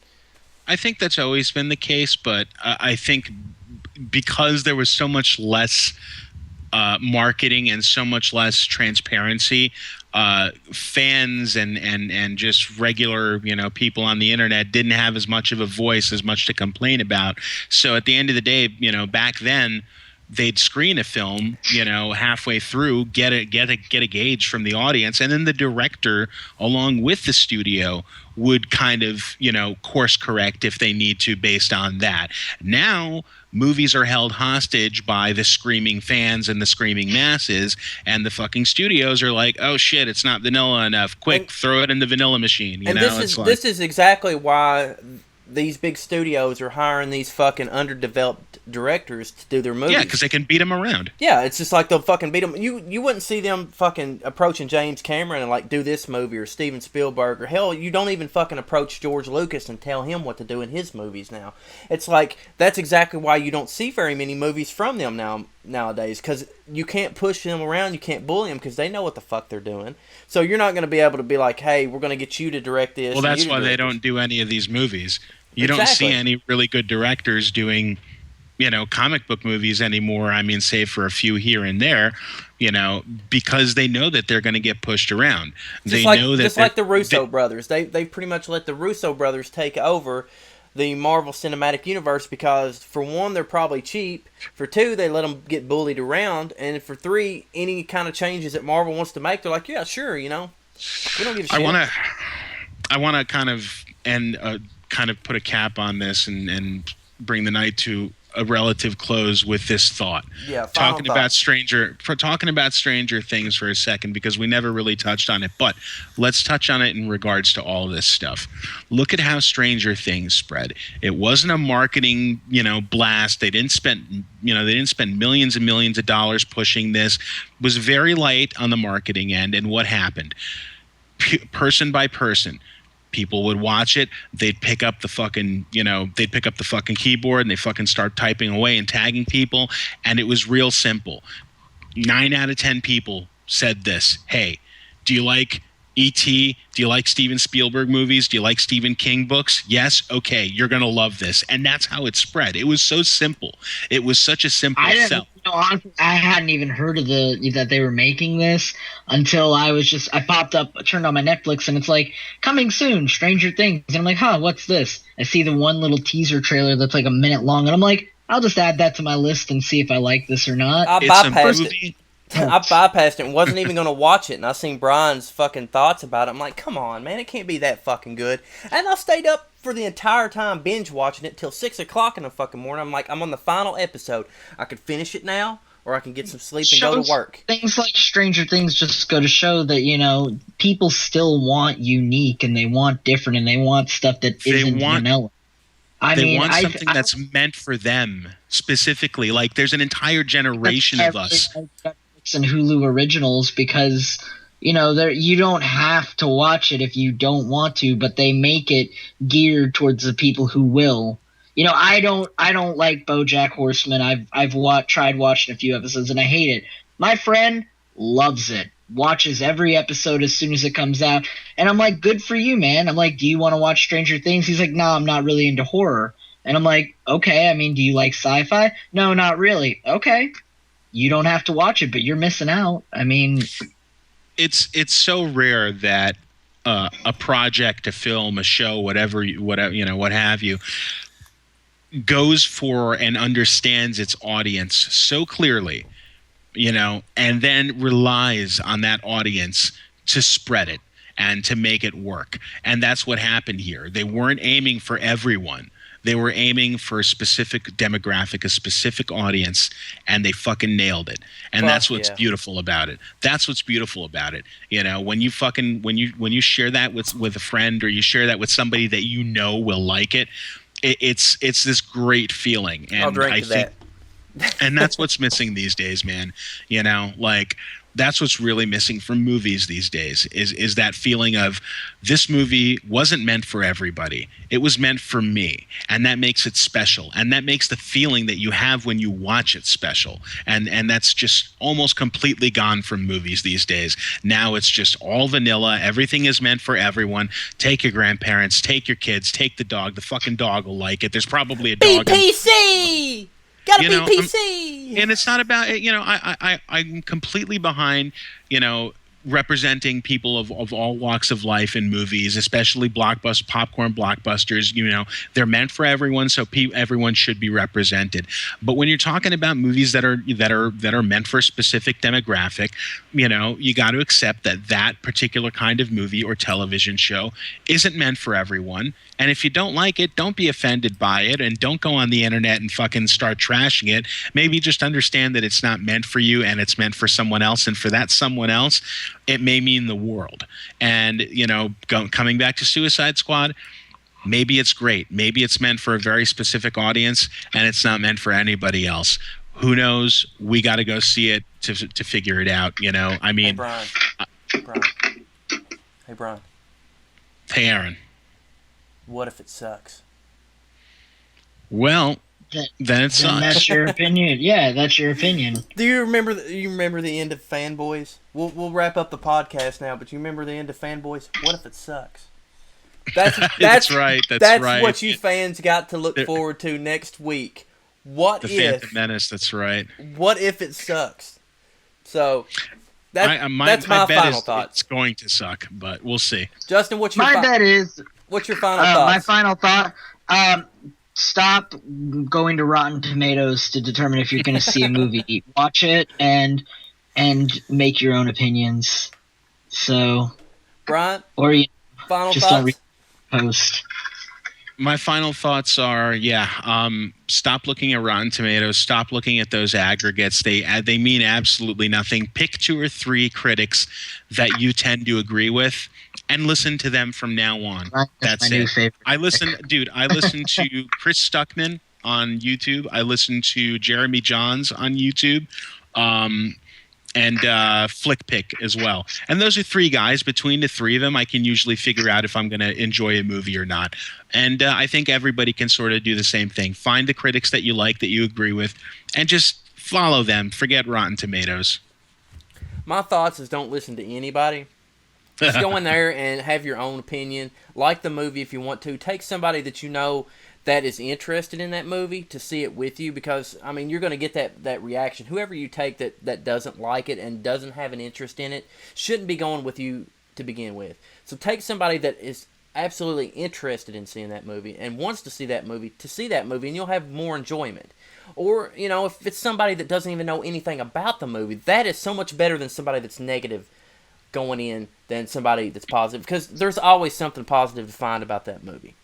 I think that's always been the case, but I think because there was so much less marketing and so much less transparency, fans and just regular people on the internet didn't have as much of a voice, as much to complain about. So at the end of the day, back then, they'd screen a film, halfway through, get a gauge from the audience, and then the director, along with the studio, would kind of, course correct if they need to based on that. Now, movies are held hostage by the screaming fans and the screaming masses, and the fucking studios are like, oh shit, it's not vanilla enough. Quick, throw it in the vanilla machine. This is exactly why these big studios are hiring these fucking underdeveloped directors to do their movies. Yeah, because they can beat them around. Yeah, it's just like they'll fucking beat them. You wouldn't see them fucking approaching James Cameron and like do this movie, or Steven Spielberg, or hell, you don't even fucking approach George Lucas and tell him what to do in his movies now. It's like, that's exactly why you don't see very many movies from them nowadays, because you can't push them around, you can't bully them, because they know what the fuck they're doing. So you're not going to be able to be like, hey, we're going to get you to direct this. Well, that's why they don't do any of these movies. You don't see any really good directors doing, comic book movies anymore. I mean, save for a few here and there, because they know that they're going to get pushed around. Just like the Russo brothers. They pretty much let the Russo brothers take over the Marvel Cinematic Universe because, for one, they're probably cheap. For two, they let them get bullied around. And for three, any kind of changes that Marvel wants to make, they're like, yeah, sure, we don't give a shit. I want to kind of end kind of put a cap on this and bring the night to a relative close with this thought. Yeah, talking about Stranger Things for a second, because we never really touched on it, but let's touch on it in regards to all this stuff. Look at how Stranger Things spread. It wasn't a marketing, blast. They didn't spend millions and millions of dollars pushing this. It was very light on the marketing end. And what happened? Person by person, people would watch it. They'd pick up the fucking, keyboard and they fucking start typing away and tagging people. And it was real simple. 9 out of 10 people said this: hey, do you like E.T.? Do you like Steven Spielberg movies? Do you like Stephen King books? Yes? Okay, you're going to love this. And that's how it spread. It was so simple. It was such a simple sell. Honestly, I hadn't even heard of that they were making this until I turned on my Netflix, and it's like, coming soon, Stranger Things. And I'm like, what's this? I see the one little teaser trailer that's like a minute long, and I'm like, I'll just add that to my list and see if I like this or not. I bypassed it and wasn't even going to watch it, and I seen Brian's fucking thoughts about it. I'm like, come on, man, it can't be that fucking good. And I stayed up for the entire time binge watching it till 6 o'clock in the fucking morning. I'm like, I'm on the final episode. I could finish it now, or I can get some sleep and go to work. Things like Stranger Things just go to show that, people still want unique, and they want different, and they want stuff that isn't vanilla. They want something that's meant for them specifically. Like, there's an entire generation of us. And Hulu originals, because you don't have to watch it if you don't want to, but they make it geared towards the people who will. I don't like BoJack Horseman. I've tried watching a few episodes and I hate it. My friend loves it, watches every episode as soon as it comes out, and I'm like, good for you, man. I'm like, do you want to watch Stranger Things? He's like, no, I'm not really into horror. And I'm like, okay, do you like sci-fi? No, not really. Okay. You don't have to watch it, but you're missing out. It's so rare that a project, a film, a show, what have you, goes for and understands its audience so clearly, and then relies on that audience to spread it. and to make it work. And that's what happened here. They weren't aiming for everyone. They were aiming for a specific demographic, a specific audience, and they fucking nailed it. And that's what's beautiful about it. That's what's beautiful about it. You know, when you share that with a friend, or you share that with somebody that you know will like it, it's this great feeling. And I'll drink to that. And that's what's missing these days, man. You know, like, that's what's really missing from movies these days is that feeling of, this movie wasn't meant for everybody. It was meant for me. And that makes it special. And that makes the feeling that you have when you watch it special. And that's just almost completely gone from movies these days. Now it's just all vanilla. Everything is meant for everyone. Take your grandparents, take your kids, take the dog. The fucking dog will like it. There's probably a dog. BPC! Gotta be PC. And it's not about, you know, I'm completely behind, you know, representing people of all walks of life in movies, especially popcorn blockbusters. You know, they're meant for everyone, so everyone should be represented. But when you're talking about movies that are meant for a specific demographic, you know, you got to accept that particular kind of movie or television show isn't meant for everyone. And if you don't like it, don't be offended by it, and don't go on the internet and fucking start trashing it. Maybe just understand that it's not meant for you, and it's meant for someone else. And for that someone else, it may mean the world. And, you know, coming back to Suicide Squad, maybe it's great. Maybe it's meant for a very specific audience, and it's not meant for anybody else. Who knows? We got to go see it to figure it out, you know? I mean... Hey, Brian. Hey, Brian. Hey, Aaron. What if it sucks? Well, then it sucks. That's your opinion. Yeah, that's your opinion. Do you remember the end of Fanboys? We'll wrap up the podcast now, but you remember the end of Fanboys? What if it sucks? That's right. That's what you fans got to look forward to next week. What the if Phantom Menace? That's right. What if it sucks? So that's my final thoughts. It's going to suck, but we'll see. Justin, what's your bet is? What's your final thoughts? My final thought: stop going to Rotten Tomatoes to determine if you're going to see a movie. Watch it and make your own opinions. So, Brian, or you final just thoughts? don't read the post. My final thoughts are, stop looking at Rotten Tomatoes. Stop looking at those aggregates. They mean absolutely nothing. Pick 2 or 3 critics that you tend to agree with, and listen to them from now on. That's it. I listen to Chris Stuckman on YouTube. I listen to Jeremy Johns on YouTube. And FlickPick as well. And those are 3 guys. Between the 3 of them, I can usually figure out if I'm going to enjoy a movie or not. And I think everybody can sort of do the same thing. Find the critics that you like, that you agree with, and just follow them. Forget Rotten Tomatoes. My thoughts is, don't listen to anybody. Just go in there and have your own opinion. Like the movie if you want to. Take somebody that you know that is interested in that movie to see it with you, because I mean, you're going to get that reaction. Whoever you take that doesn't like it and doesn't have an interest in it shouldn't be going with you to begin with. So take somebody that is absolutely interested in seeing that movie and wants to see that movie, and you'll have more enjoyment. Or, you know, if it's somebody that doesn't even know anything about the movie, that is so much better than somebody that's negative going in than somebody that's positive, because there's always something positive to find about that movie.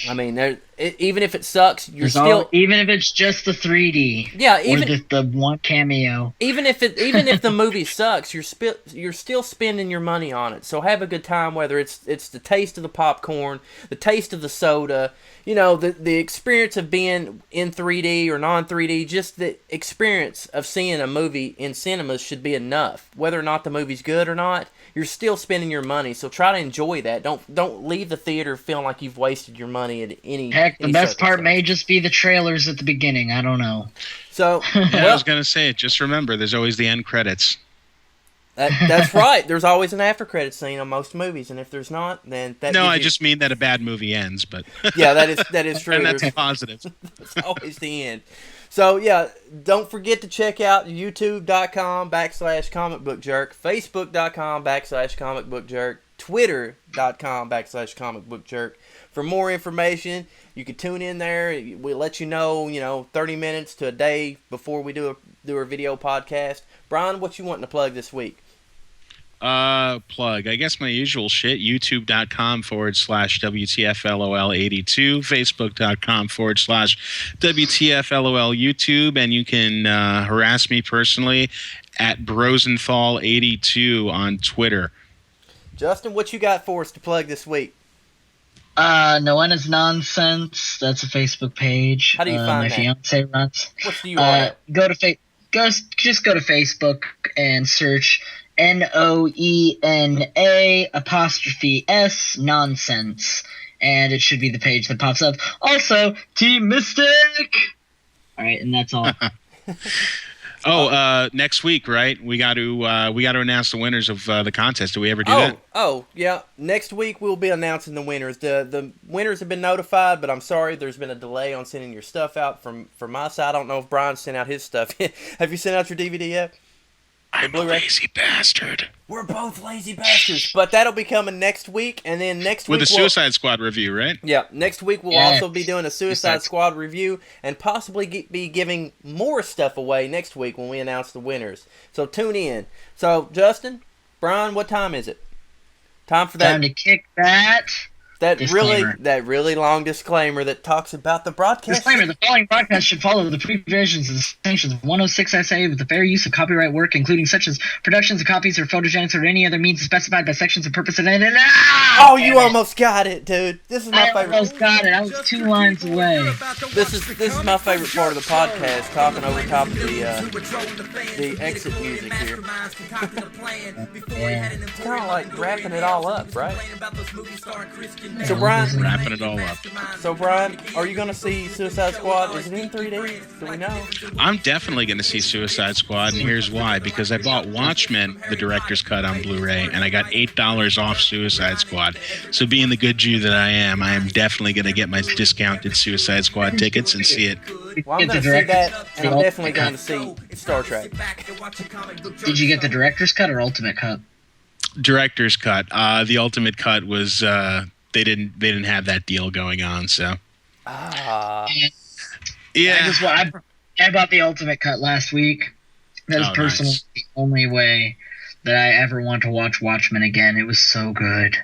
I mean, even if it sucks, even if it's just the 3D, or just the one cameo. Even if the movie sucks, you're still spending your money on it. So have a good time, whether it's the taste of the popcorn, the taste of the soda, you know, the experience of being in 3D or non 3D. Just the experience of seeing a movie in cinemas should be enough. Whether or not the movie's good or not, you're still spending your money. So try to enjoy that. Don't leave the theater feeling like you've wasted your money at any. Heck, the best part may just be the trailers at the beginning. I don't know. So I was gonna say, just remember, there's always the end credits. That's right. There's always an after credit scene on most movies, and if there's not, then that. No, I just mean that a bad movie ends, but. Yeah, that is true. And that's positive. It's always the end. So, yeah, don't forget to check out youtube.com/comicbookjerk, facebook.com/comicbookjerk, twitter.com/comicbookjerk. For more information, you can tune in there. We'll let you know, 30 minutes to a day before we do a video podcast. Brian, what you wanting to plug this week? Plug. I guess my usual shit. YouTube.com/WTFLOL82. Facebook.com/WTFLOL YouTube. And you can harass me personally at Brosenthal82 on Twitter. Justin, what you got for us to plug this week? Noena's Nonsense. That's a Facebook page. How do you find my that? fiance runs. What's the URL? Just go to Facebook and search NOENA' Nonsense, and it should be the page that pops up. Also, Team Mystic. All right, and that's all. Next week, right? We got to announce the winners of the contest. Do we ever do that? Oh, yeah. Next week we'll be announcing the winners. The winners have been notified, but I'm sorry there's been a delay on sending your stuff out from my side. I don't know if Brian sent out his stuff. Have you sent out your DVD yet? I'm a lazy bastard. We're both lazy bastards. But that'll be coming next week, and then next week with a Suicide Squad review, right? Yeah, next week we'll also be doing a Suicide Squad review and possibly be giving more stuff away next week when we announce the winners. So tune in. So Justin, Brian, what time is it? Time for that. Time to kick that. That really long disclaimer that talks about the broadcast. Disclaimer: the following broadcast should follow the provisions and sanctions of 106 SA with the fair use of copyright work, including such as productions of copies or photogenics or any other means specified by sections and purposes. Oh, you almost got it, dude. This is my favorite. I almost got it. I was 2 lines away. This is my favorite part of the podcast, talking over top of the exit music here. It's kind of like wrapping it all up, right? So Brian, wrapping it all up. So Brian, are you going to see Suicide Squad? Is it in 3D? Do we know? I'm definitely going to see Suicide Squad, and here's why. Because I bought Watchmen, the director's cut on Blu-ray, and I got $8 off Suicide Squad. So being the good Jew that I am definitely going to get my discounted Suicide Squad tickets and see it. Well, I'm going to see that, and I'm definitely going to see Star Trek. Did you get the director's cut or ultimate cut? Director's cut. The ultimate cut was they didn't have that deal going on, so. Yeah. I bought the ultimate cut last week. That is personally the only way that I ever want to watch Watchmen again. It was so good.